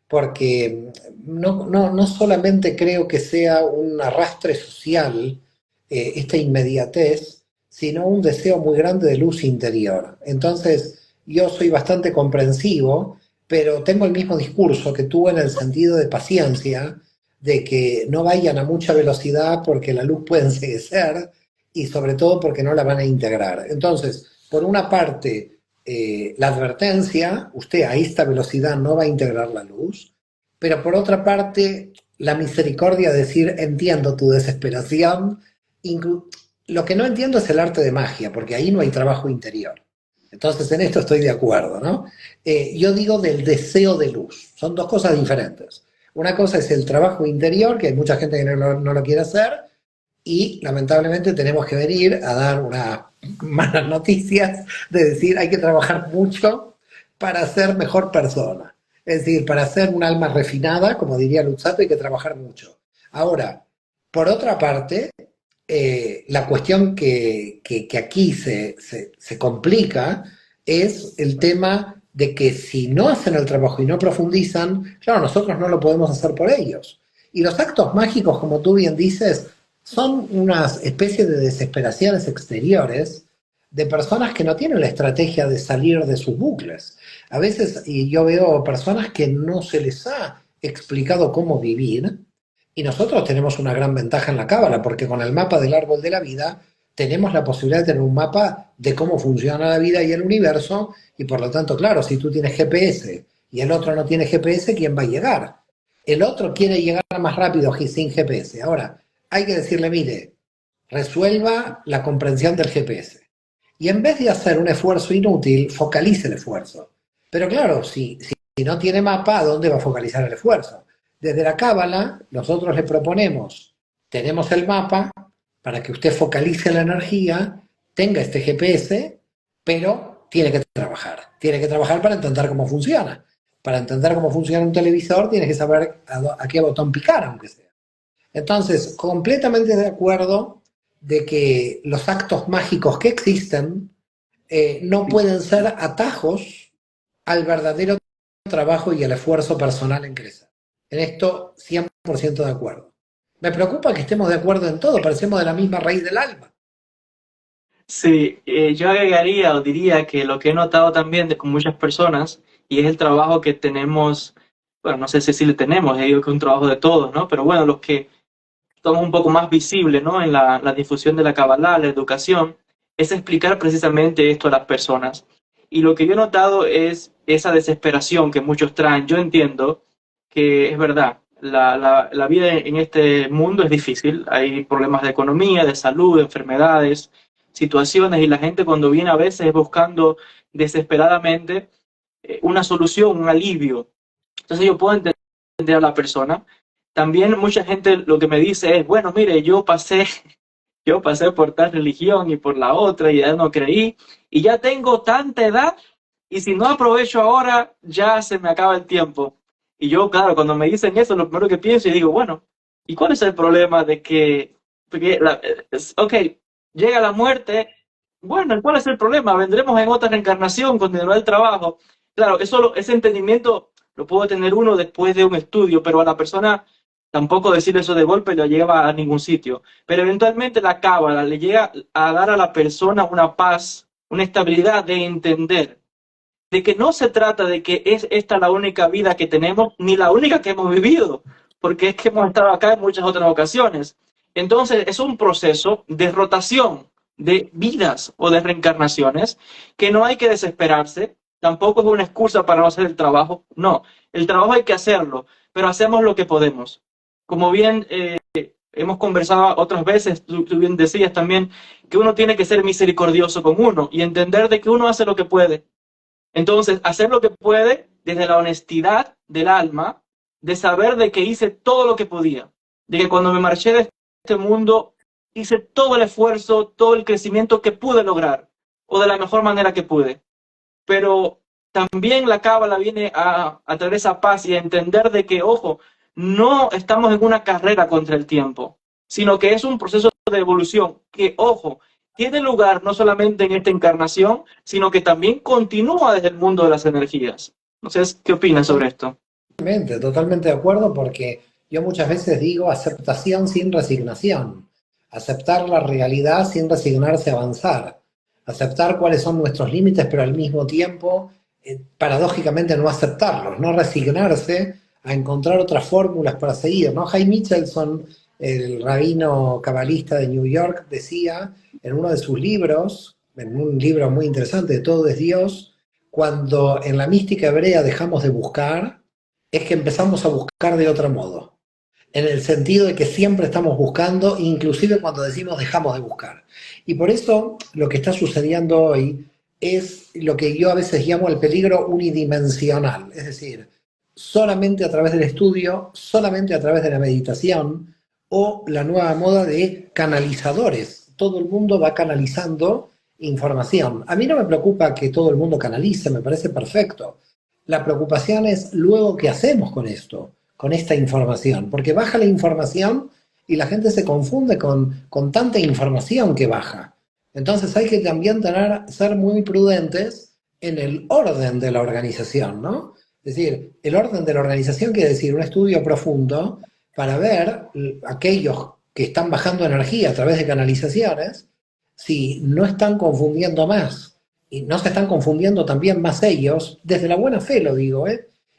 porque no solamente creo que sea un arrastre social esta inmediatez, sino un deseo muy grande de luz interior. Entonces, yo soy bastante comprensivo, pero tengo el mismo discurso que tú en el sentido de paciencia, de que no vayan a mucha velocidad porque la luz puede enceguecer y sobre todo porque no la van a integrar. Entonces, por una parte, la advertencia, usted a esta velocidad no va a integrar la luz, pero por otra parte, la misericordia de decir, entiendo tu desesperación. Lo que no entiendo es el arte de magia, porque ahí no hay trabajo interior. Entonces, en esto estoy de acuerdo, ¿no? Yo digo del deseo de luz. Son dos cosas diferentes. Una cosa es el trabajo interior, que hay mucha gente que no lo quiere hacer, y lamentablemente tenemos que venir a dar unas malas noticias de decir hay que trabajar mucho para ser mejor persona. Es decir, para ser un alma refinada, como diría Luzzatto, hay que trabajar mucho. Ahora, por otra parte, la cuestión que aquí se complica es el tema de que si no hacen el trabajo y no profundizan, claro, nosotros no lo podemos hacer por ellos. Y los actos mágicos, como tú bien dices, son unas especies de desesperaciones exteriores de personas que no tienen la estrategia de salir de sus bucles. A veces, y yo veo personas que no se les ha explicado cómo vivir, y nosotros tenemos una gran ventaja en la Cábala, porque con el mapa del árbol de la vida tenemos la posibilidad de tener un mapa de cómo funciona la vida y el universo, y por lo tanto, claro, si tú tienes GPS y el otro no tiene GPS, ¿quién va a llegar? El otro quiere llegar más rápido sin GPS. Ahora, hay que decirle, mire, resuelva la comprensión del GPS. Y en vez de hacer un esfuerzo inútil, focalice el esfuerzo. Pero claro, si no tiene mapa, ¿a dónde va a focalizar el esfuerzo? Desde la Cábala, nosotros le proponemos, tenemos el mapa, para que usted focalice la energía, tenga este GPS, pero tiene que trabajar para entender cómo funciona. Para entender cómo funciona un televisor, tienes que saber a qué botón picar, aunque sea. Entonces, completamente de acuerdo de que los actos mágicos que existen no pueden ser atajos al verdadero trabajo y al esfuerzo personal en crecer. En esto, 100% de acuerdo. Me preocupa que estemos de acuerdo en todo, parecemos de la misma raíz del alma. Sí, yo agregaría o diría que lo que he notado también con muchas personas, y es el trabajo que tenemos, bueno, no sé si le tenemos, digo que es un trabajo de todos, ¿no? Pero bueno, los que somos un poco más visibles, ¿no? En la difusión de la Kabbalah, la educación, es explicar precisamente esto a las personas. Y lo que yo he notado es esa desesperación que muchos traen. Yo entiendo que es verdad, la vida en este mundo es difícil, hay problemas de economía, de salud, de enfermedades, situaciones, y la gente cuando viene a veces buscando desesperadamente una solución, un alivio. Entonces yo puedo entender a la persona. También mucha gente lo que me dice es, bueno, mire, yo pasé por tal religión y por la otra y ya no creí y ya tengo tanta edad y si no aprovecho ahora ya se me acaba el tiempo. Y yo, claro, cuando me dicen eso, lo primero que pienso y digo, bueno, ¿y cuál es el problema de que, porque ok, llega la muerte? Bueno, ¿cuál es el problema? Vendremos en otra reencarnación, continuará el trabajo. Claro, ese entendimiento lo puede tener uno después de un estudio, pero a la persona tampoco decir eso de golpe le lleva a ningún sitio. Pero eventualmente la cábala le llega a dar a la persona una paz, una estabilidad de entender de que no se trata de que es esta la única vida que tenemos, ni la única que hemos vivido, porque es que hemos estado acá en muchas otras ocasiones. Entonces es un proceso de rotación de vidas o de reencarnaciones que no hay que desesperarse, tampoco es una excusa para no hacer el trabajo, no, el trabajo hay que hacerlo, pero hacemos lo que podemos. Como bien hemos conversado otras veces, tú bien decías también que uno tiene que ser misericordioso con uno y entender de que uno hace lo que puede. Entonces, hacer lo que puede desde la honestidad del alma, de saber de que hice todo lo que podía, de que cuando me marché de este mundo hice todo el esfuerzo, todo el crecimiento que pude lograr, o de la mejor manera que pude. Pero también la cábala viene a traer esa paz y a entender de que, ojo, no estamos en una carrera contra el tiempo, sino que es un proceso de evolución que, ojo, tiene lugar no solamente en esta encarnación, sino que también continúa desde el mundo de las energías. Entonces, ¿qué opinas sobre esto? Totalmente, totalmente de acuerdo porque yo muchas veces digo aceptación sin resignación, aceptar la realidad sin resignarse a avanzar, aceptar cuáles son nuestros límites, pero al mismo tiempo, paradójicamente, no aceptarlos, no resignarse a encontrar otras fórmulas para seguir, ¿no? Jay Michelson, el rabino cabalista de New York, decía en uno de sus libros, en un libro muy interesante, de Todo es Dios, cuando en la mística hebrea dejamos de buscar, es que empezamos a buscar de otro modo, en el sentido de que siempre estamos buscando, inclusive cuando decimos dejamos de buscar. Y por eso lo que está sucediendo hoy es lo que yo a veces llamo el peligro unidimensional, es decir, solamente a través del estudio, solamente a través de la meditación o la nueva moda de canalizadores. Todo el mundo va canalizando información. A mí no me preocupa que todo el mundo canalice, me parece perfecto. La preocupación es luego qué hacemos con esto, con esta información, porque baja la información y la gente se confunde con tanta información que baja. Entonces hay que también ser muy prudentes en el orden de la organización, ¿no? Es decir, el orden de la organización quiere decir un estudio profundo para ver aquellos que están bajando energía a través de canalizaciones, si no están confundiendo más y no se están confundiendo también más ellos, desde la buena fe lo digo,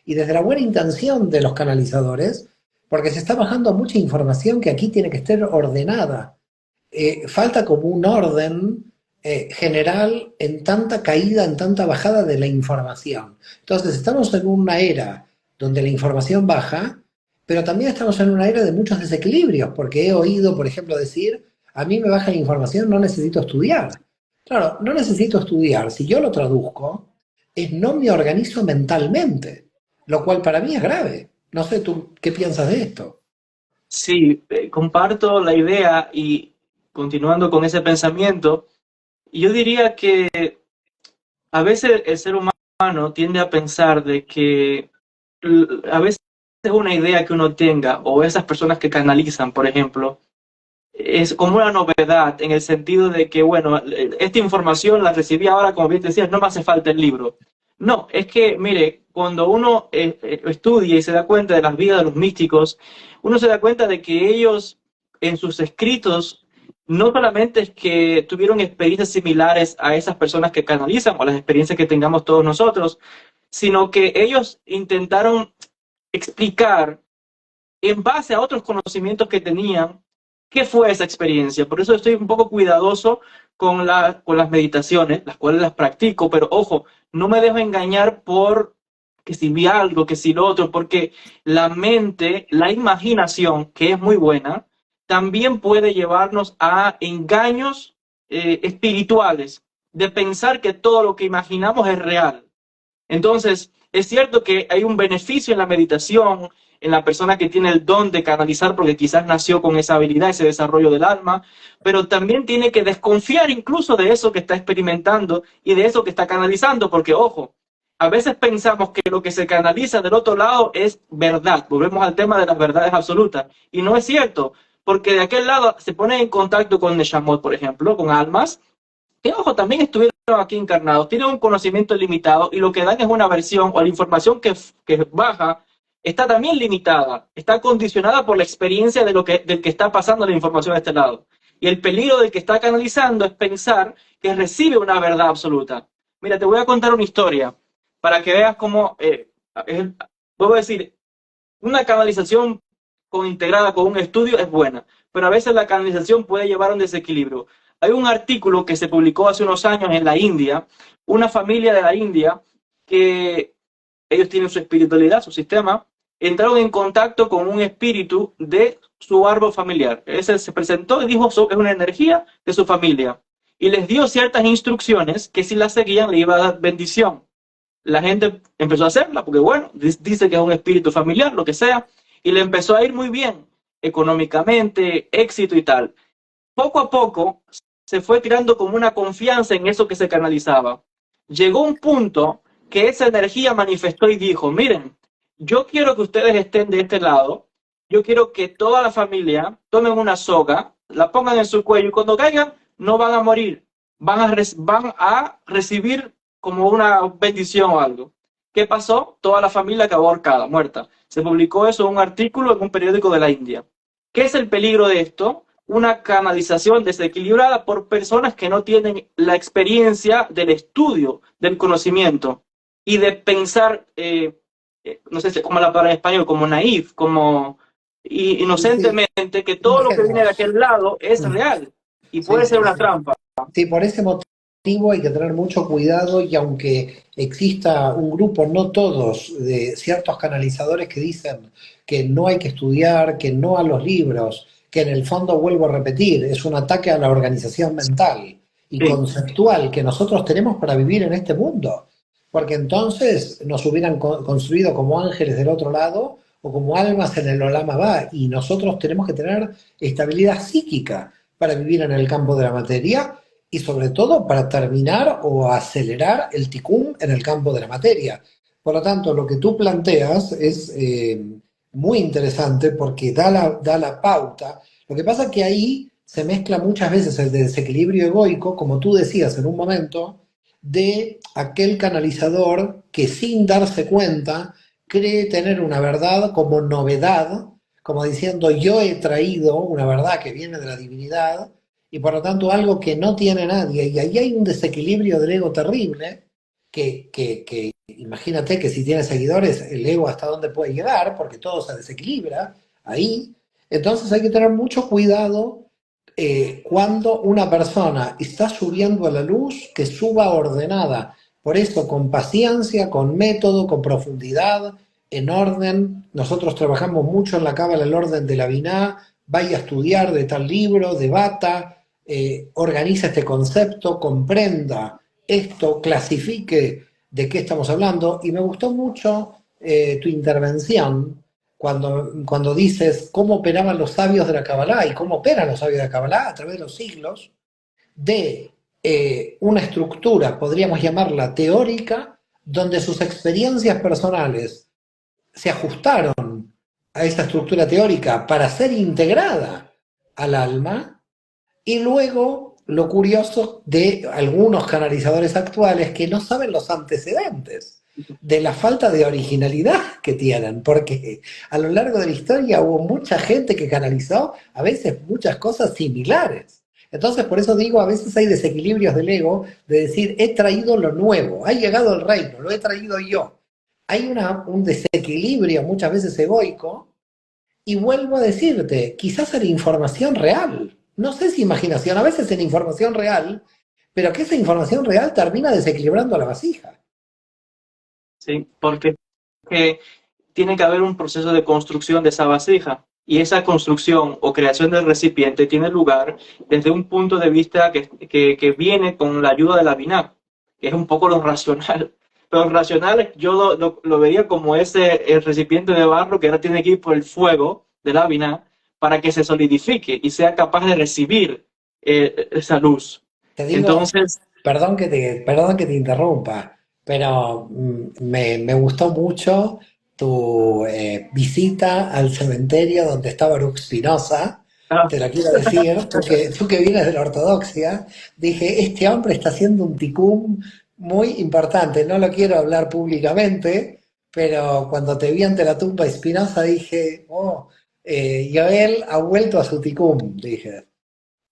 y desde la buena intención de los canalizadores, porque se está bajando mucha información que aquí tiene que estar ordenada. Falta como un orden general en tanta caída, en tanta bajada de la información. Entonces estamos en una era donde la información baja, pero también estamos en una era de muchos desequilibrios, porque he oído, por ejemplo, decir, a mí me baja la información, no necesito estudiar. Claro, no necesito estudiar. Si yo lo traduzco, es no me organizo mentalmente, lo cual para mí es grave. No sé tú qué piensas de esto. Sí, comparto la idea y continuando con ese pensamiento, yo diría que a veces el ser humano tiende a pensar de que a veces una idea que uno tenga, o esas personas que canalizan, por ejemplo, es como una novedad en el sentido de que, bueno, esta información la recibí ahora, como bien decías, no me hace falta el libro. No, es que, mire, cuando uno estudia y se da cuenta de las vidas de los místicos, uno se da cuenta de que ellos en sus escritos no solamente es que tuvieron experiencias similares a esas personas que canalizan o las experiencias que tengamos todos nosotros, sino que ellos intentaron explicar en base a otros conocimientos que tenían qué fue esa experiencia. Por eso estoy un poco cuidadoso con las meditaciones, las cuales las practico, pero ojo, no me dejo engañar por que si vi algo, que si lo otro, porque la mente, la imaginación, que es muy buena, también puede llevarnos a engaños espirituales, de pensar que todo lo que imaginamos es real. Entonces, es cierto que hay un beneficio en la meditación, en la persona que tiene el don de canalizar, porque quizás nació con esa habilidad, ese desarrollo del alma, pero también tiene que desconfiar incluso de eso que está experimentando y de eso que está canalizando, porque ojo, a veces pensamos que lo que se canaliza del otro lado es verdad. Volvemos al tema de las verdades absolutas. Y no es cierto, porque de aquel lado se pone en contacto con Neshamot, por ejemplo, con almas, que ojo, también estuvieron aquí encarnados, tienen un conocimiento limitado y lo que dan es una versión o la información que baja está también limitada, está condicionada por la experiencia de del que está pasando la información a este lado. Y el peligro del que está canalizando es pensar que recibe una verdad absoluta. Mira, te voy a contar una historia para que veas cómo, puedo decir, una canalización integrada con un estudio es buena, pero a veces la canalización puede llevar a un desequilibrio. Hay un artículo que se publicó hace unos años en la India, una familia de la India que ellos tienen su espiritualidad, su sistema, entraron en contacto con un espíritu de su árbol familiar. Ese se presentó y dijo, es una energía de su familia. Y les dio ciertas instrucciones que si las seguían le iba a dar bendición. La gente empezó a hacerla porque, bueno, dice que es un espíritu familiar, lo que sea, y le empezó a ir muy bien, económicamente, éxito y tal. Poco a poco se fue creando como una confianza en eso que se canalizaba. Llegó un punto que esa energía manifestó y dijo, miren, yo quiero que ustedes estén de este lado, yo quiero que toda la familia tomen una soga, la pongan en su cuello y cuando caigan no van a morir, van a recibir como una bendición o algo. ¿Qué pasó? Toda la familia acabó ahorcada, muerta. Se publicó eso en un artículo en un periódico de la India. ¿Qué es el peligro de esto? Una canalización desequilibrada por personas que no tienen la experiencia del estudio, del conocimiento y de pensar, no sé cómo la palabra en español, como naif, como inocentemente, que todo lo que viene de aquel lado es real y Sí, puede ser sí, una sí. trampa. Sí, por ese motivo hay que tener mucho cuidado y aunque exista un grupo, no todos, de ciertos canalizadores que dicen que no hay que estudiar, que no a los libros, que en el fondo vuelvo a repetir, es un ataque a la organización mental y Sí, conceptual que nosotros tenemos para vivir en este mundo. Porque entonces nos hubieran construido como ángeles del otro lado o como almas en el Olam Abba y nosotros tenemos que tener estabilidad psíquica para vivir en el campo de la materia y sobre todo para terminar o acelerar el tikkun en el campo de la materia. Por lo tanto, lo que tú planteas es muy interesante porque da la pauta. Lo que pasa es que ahí se mezcla muchas veces el desequilibrio egoico, como tú decías en un momento, de aquel canalizador que sin darse cuenta cree tener una verdad como novedad, como diciendo yo he traído una verdad que viene de la divinidad y por lo tanto algo que no tiene nadie. Y ahí hay un desequilibrio del ego terrible, que imagínate que si tiene seguidores, el ego hasta dónde puede llegar, porque todo se desequilibra ahí. Entonces hay que tener mucho cuidado cuando una persona está subiendo a la luz, que suba ordenada. Por eso, con paciencia, con método, con profundidad, en orden. Nosotros trabajamos mucho en la Cábala, el orden de la Biná, vaya a estudiar de tal libro, debata, organiza este concepto, comprenda esto, clasifique de qué estamos hablando. Y me gustó mucho tu intervención cuando dices cómo operaban los sabios de la Kabbalah y cómo operan los sabios de la Kabbalah a través de los siglos, de una estructura, podríamos llamarla teórica, donde sus experiencias personales se ajustaron a esa estructura teórica para ser integrada al alma, y luego lo curioso de algunos canalizadores actuales que no saben los antecedentes de la falta de originalidad que tienen, porque a lo largo de la historia hubo mucha gente que canalizó a veces muchas cosas similares. Entonces, por eso digo, a veces hay desequilibrios del ego de decir, he traído lo nuevo, ha llegado el reino, lo he traído yo. Hay un desequilibrio muchas veces egoico, y vuelvo a decirte, quizás era información real, no sé si imaginación, a veces era información real, pero que esa información real termina desequilibrando a la vasija. Sí, porque tiene que haber un proceso de construcción de esa vasija. Y esa construcción o creación del recipiente tiene lugar desde un punto de vista que viene con la ayuda de la Binah, que es un poco lo racional. Pero lo racional yo lo vería como el recipiente de barro que ahora tiene que ir por el fuego de la Binah para que se solidifique y sea capaz de recibir esa luz. Te digo, Entonces, perdón que te interrumpa, pero me gustó mucho tu visita al cementerio donde está Baruch Spinoza. ah, Te lo quiero decir, tú que vienes de la ortodoxia, dije, este hombre está haciendo un ticún muy importante. No lo quiero hablar públicamente, pero cuando te vi ante la tumba de Spinoza dije, oh, Joel ha vuelto a su ticún, dije.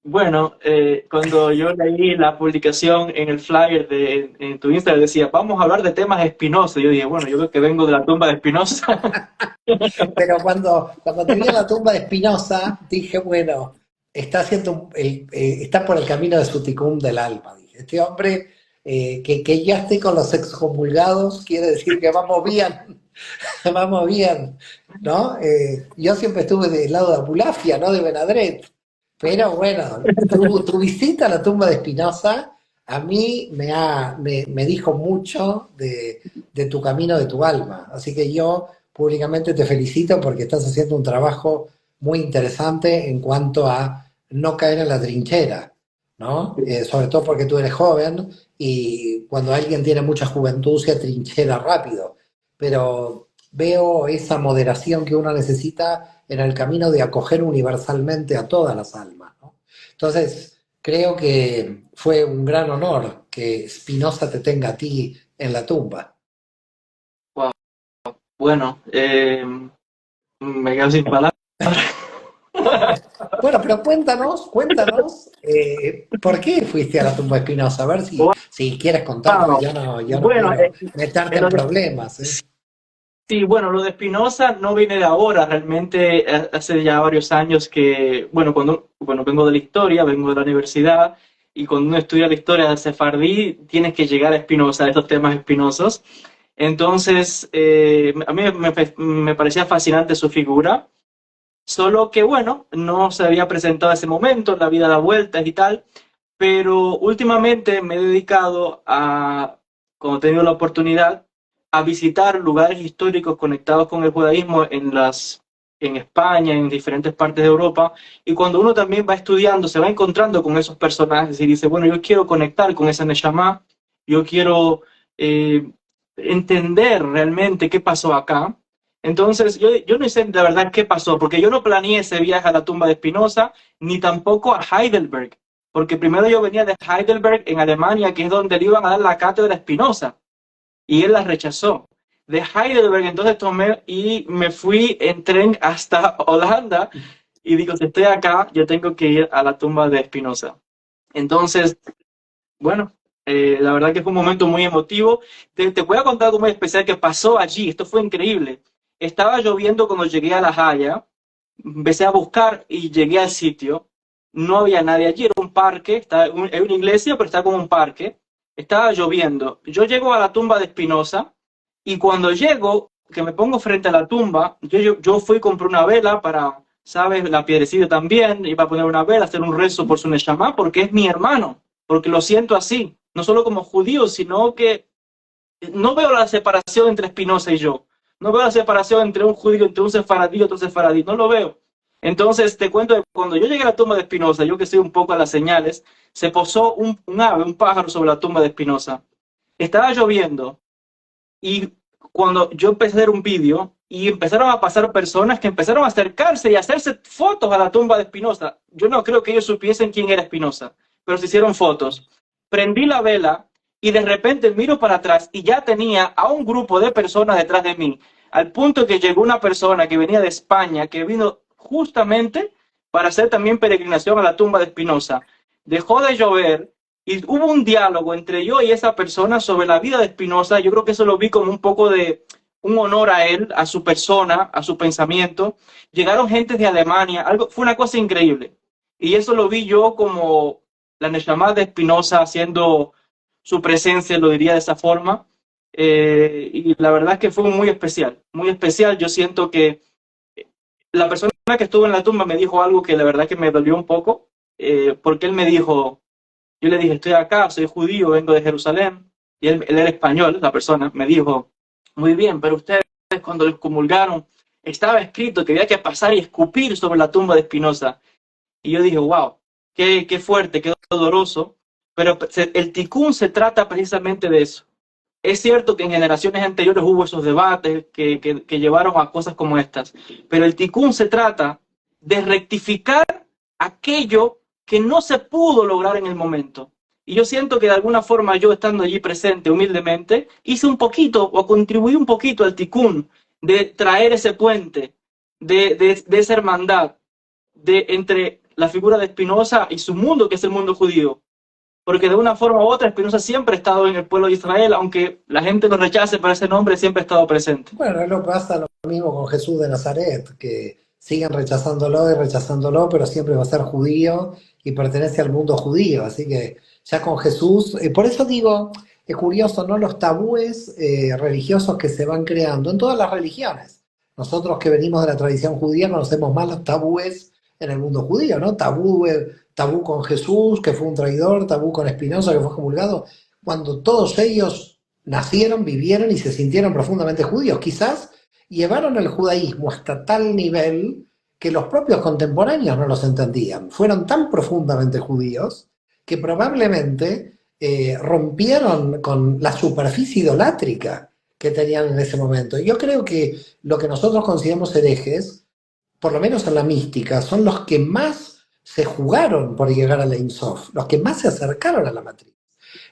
bueno, cuando yo leí la publicación en el flyer en tu Instagram, decía, vamos a hablar de temas espinosos. Yo dije, bueno, yo creo que vengo de la tumba de Spinoza. Pero cuando te vi en la tumba de Spinoza, dije, bueno, está haciendo está por el camino de su ticún del alma. Dije, este hombre que ya esté con los excomulgados quiere decir que vamos bien, vamos bien, ¿no? Yo siempre estuve del lado de Abulafia, no de Benadret. Pero bueno, tu visita a la tumba de Spinoza a mí me dijo mucho de tu camino, de tu alma. Así que yo públicamente te felicito porque estás haciendo un trabajo muy interesante en cuanto a no caer en la trinchera, ¿no? Sobre todo porque tú eres joven y cuando alguien tiene mucha juventud se atrinchera rápido. Pero veo esa moderación que uno necesita en el camino de acoger universalmente a todas las almas, ¿no? Entonces, creo que fue un gran honor que Spinoza te tenga a ti en la tumba. Wow. Bueno, me quedo sin palabras. Bueno, pero cuéntanos, ¿por qué fuiste a la tumba de Spinoza? A ver si quieres contarme, Wow. yo no Bueno, quiero meterte en lo de, problemas, ¿eh? sí, bueno, lo de Spinoza no viene de ahora, realmente hace ya varios años que, bueno, vengo de la historia, vengo de la universidad, y cuando uno estudia la historia de Sefardí, tienes que llegar a Spinoza, a estos temas espinosos. Entonces, a mí me parecía fascinante su figura, solo que, bueno, no se había presentado ese momento, la vida da vueltas y tal, pero últimamente me he dedicado a, cuando he tenido la oportunidad, a visitar lugares históricos conectados con el judaísmo en España, en diferentes partes de Europa, y cuando uno también va estudiando, se va encontrando con esos personajes y dice, bueno, yo quiero conectar con esa Neshama, yo quiero eh, entender realmente qué pasó acá. Entonces, yo no sé de verdad qué pasó, porque yo no planeé ese viaje a la tumba de Spinoza, ni tampoco a Heidelberg, porque primero yo venía de Heidelberg, en Alemania, que es donde le iban a dar la cátedra a Spinoza, y él la rechazó. De Heidelberg entonces tomé y me fui en tren hasta Holanda, y digo, si estoy acá, yo tengo que ir a la tumba de Spinoza. Entonces, bueno, la verdad que fue un momento muy emotivo. Te voy a contar algo muy especial que pasó allí. Esto fue increíble. Estaba lloviendo cuando llegué a La Haya. Empecé a buscar y llegué al sitio. No había nadie allí. Era un parque. Era una iglesia, pero estaba como un parque. Estaba lloviendo. Yo llego a la tumba de Spinoza y cuando llego, que me pongo frente a la tumba, yo fui y compré una vela para, ¿sabes? La piedrecita también. Iba a poner una vela, hacer un rezo por su Neshama, porque es mi hermano, porque lo siento así, no solo como judío, sino que no veo la separación entre Spinoza y yo. No veo la separación entre un judío, entre un sefaradí y otro sefaradí, no lo veo. Entonces te cuento que cuando yo llegué a la tumba de Spinoza, yo que estoy un poco a las señales, se posó un ave, un pájaro sobre la tumba de Spinoza. Estaba lloviendo y cuando yo empecé a hacer un vídeo y empezaron a pasar personas que empezaron a acercarse y a hacerse fotos a la tumba de Spinoza. Yo no creo que ellos supiesen quién era Spinoza, pero se hicieron fotos. Prendí la vela y de repente miro para atrás y ya tenía a un grupo de personas detrás de mí, al punto que llegó una persona que venía de España, que vino justamente para hacer también peregrinación a la tumba de Spinoza. Dejó de llover y hubo un diálogo entre yo y esa persona sobre la vida de Spinoza. Yo creo que eso lo vi como un poco de un honor a él, a su persona, a su pensamiento. Llegaron gente de Alemania, algo, fue una cosa increíble. Y eso lo vi yo como la Neshama de Spinoza haciendo su presencia, lo diría de esa forma. Y la verdad es que fue muy especial, muy especial. Yo siento que la persona que estuvo en la tumba me dijo algo que la verdad que me dolió un poco, porque él me dijo, yo le dije, estoy acá, soy judío, vengo de Jerusalén, y él era español, la persona, me dijo, muy bien, pero ustedes cuando les comulgaron, estaba escrito que había que pasar y escupir sobre la tumba de Spinoza. Y yo dije, wow, qué fuerte, qué doloroso, pero el Tikkun se trata precisamente de eso. Es cierto que en generaciones anteriores hubo esos debates que llevaron a cosas como estas, pero el Tikkun se trata de rectificar aquello que no se pudo lograr en el momento. Y yo siento que de alguna forma yo estando allí presente humildemente, hice un poquito o contribuí un poquito al Tikkun de traer ese puente, de esa hermandad entre la figura de Spinoza y su mundo, que es el mundo judío. Porque de una forma u otra Spinoza siempre ha estado en el pueblo de Israel, aunque la gente lo rechace por ese nombre, siempre ha estado presente. Bueno, no pasa lo mismo con Jesús de Nazaret, que siguen rechazándolo y rechazándolo, pero siempre va a ser judío y pertenece al mundo judío. Así que ya con Jesús, por eso digo, es curioso, ¿no? Los tabúes religiosos que se van creando en todas las religiones. Nosotros que venimos de la tradición judía conocemos más los tabúes en el mundo judío, ¿no? Tabú con Jesús, que fue un traidor, tabú con Espinosa, que fue comulgado, cuando todos ellos nacieron, vivieron y se sintieron profundamente judíos. Quizás llevaron el judaísmo hasta tal nivel que los propios contemporáneos no los entendían. Fueron tan profundamente judíos que probablemente rompieron con la superficie idolátrica que tenían en ese momento. Yo creo que lo que nosotros consideramos herejes, por lo menos en la mística, son los que más se jugaron por llegar a la Ein Sof, los que más se acercaron a la matriz.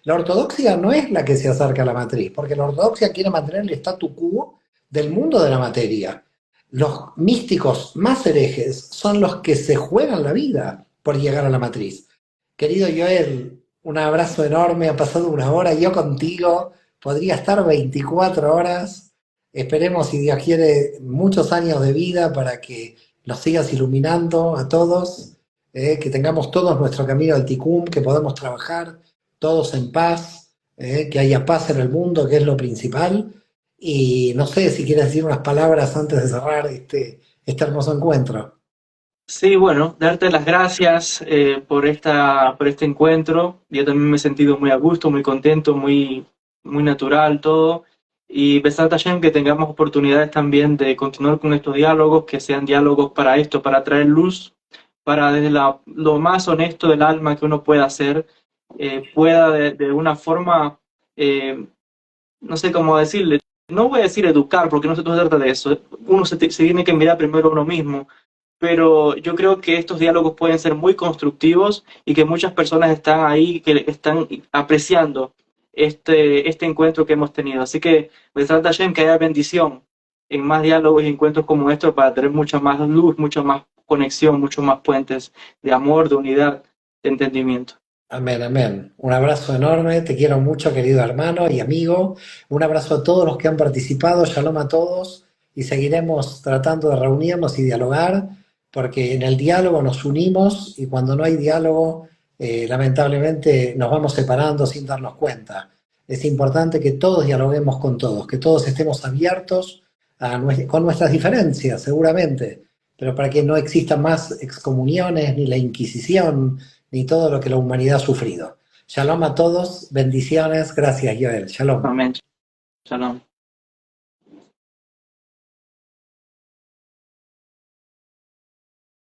La ortodoxia no es la que se acerca a la matriz, porque la ortodoxia quiere mantener el statu quo del mundo de la materia. Los místicos más herejes son los que se juegan la vida por llegar a la matriz. Querido Joel, un abrazo enorme, ha pasado una hora, yo contigo podría estar 24 horas. Esperemos, si Dios quiere, muchos años de vida para que nos sigas iluminando a todos, que tengamos todos nuestro camino al Tikkun, que podamos trabajar todos en paz, que haya paz en el mundo, que es lo principal. Y no sé si quieres decir unas palabras antes de cerrar este hermoso encuentro. Sí, bueno, darte las gracias por este encuentro. Yo también me he sentido muy a gusto, muy contento, muy natural todo. Y Besat Hashem, que tengamos oportunidades también de continuar con estos diálogos, que sean diálogos para esto, para traer luz, para desde lo más honesto del alma que uno pueda hacer, pueda de una forma, no sé cómo decirle, no voy a decir educar, porque no se trata de eso. Uno se tiene que mirar primero a uno mismo, pero yo creo que estos diálogos pueden ser muy constructivos y que muchas personas están ahí, que están apreciando este encuentro que hemos tenido. Así que, Besat Hashem, que haya bendición en más diálogos y encuentros como estos para tener mucha más luz, mucha más conexión, muchos más puentes de amor, de unidad, de entendimiento. Amén, amén. Un abrazo enorme, te quiero mucho, querido hermano y amigo. Un abrazo a todos los que han participado, shalom a todos, y seguiremos tratando de reunirnos y dialogar, porque en el diálogo nos unimos y cuando no hay diálogo, lamentablemente nos vamos separando sin darnos cuenta. Es importante que todos dialoguemos con todos, que todos estemos abiertos con nuestras diferencias, seguramente, pero para que no existan más excomuniones ni la Inquisición ni todo lo que la humanidad ha sufrido. Shalom a todos, bendiciones, gracias Joel, shalom. Amén. Shalom.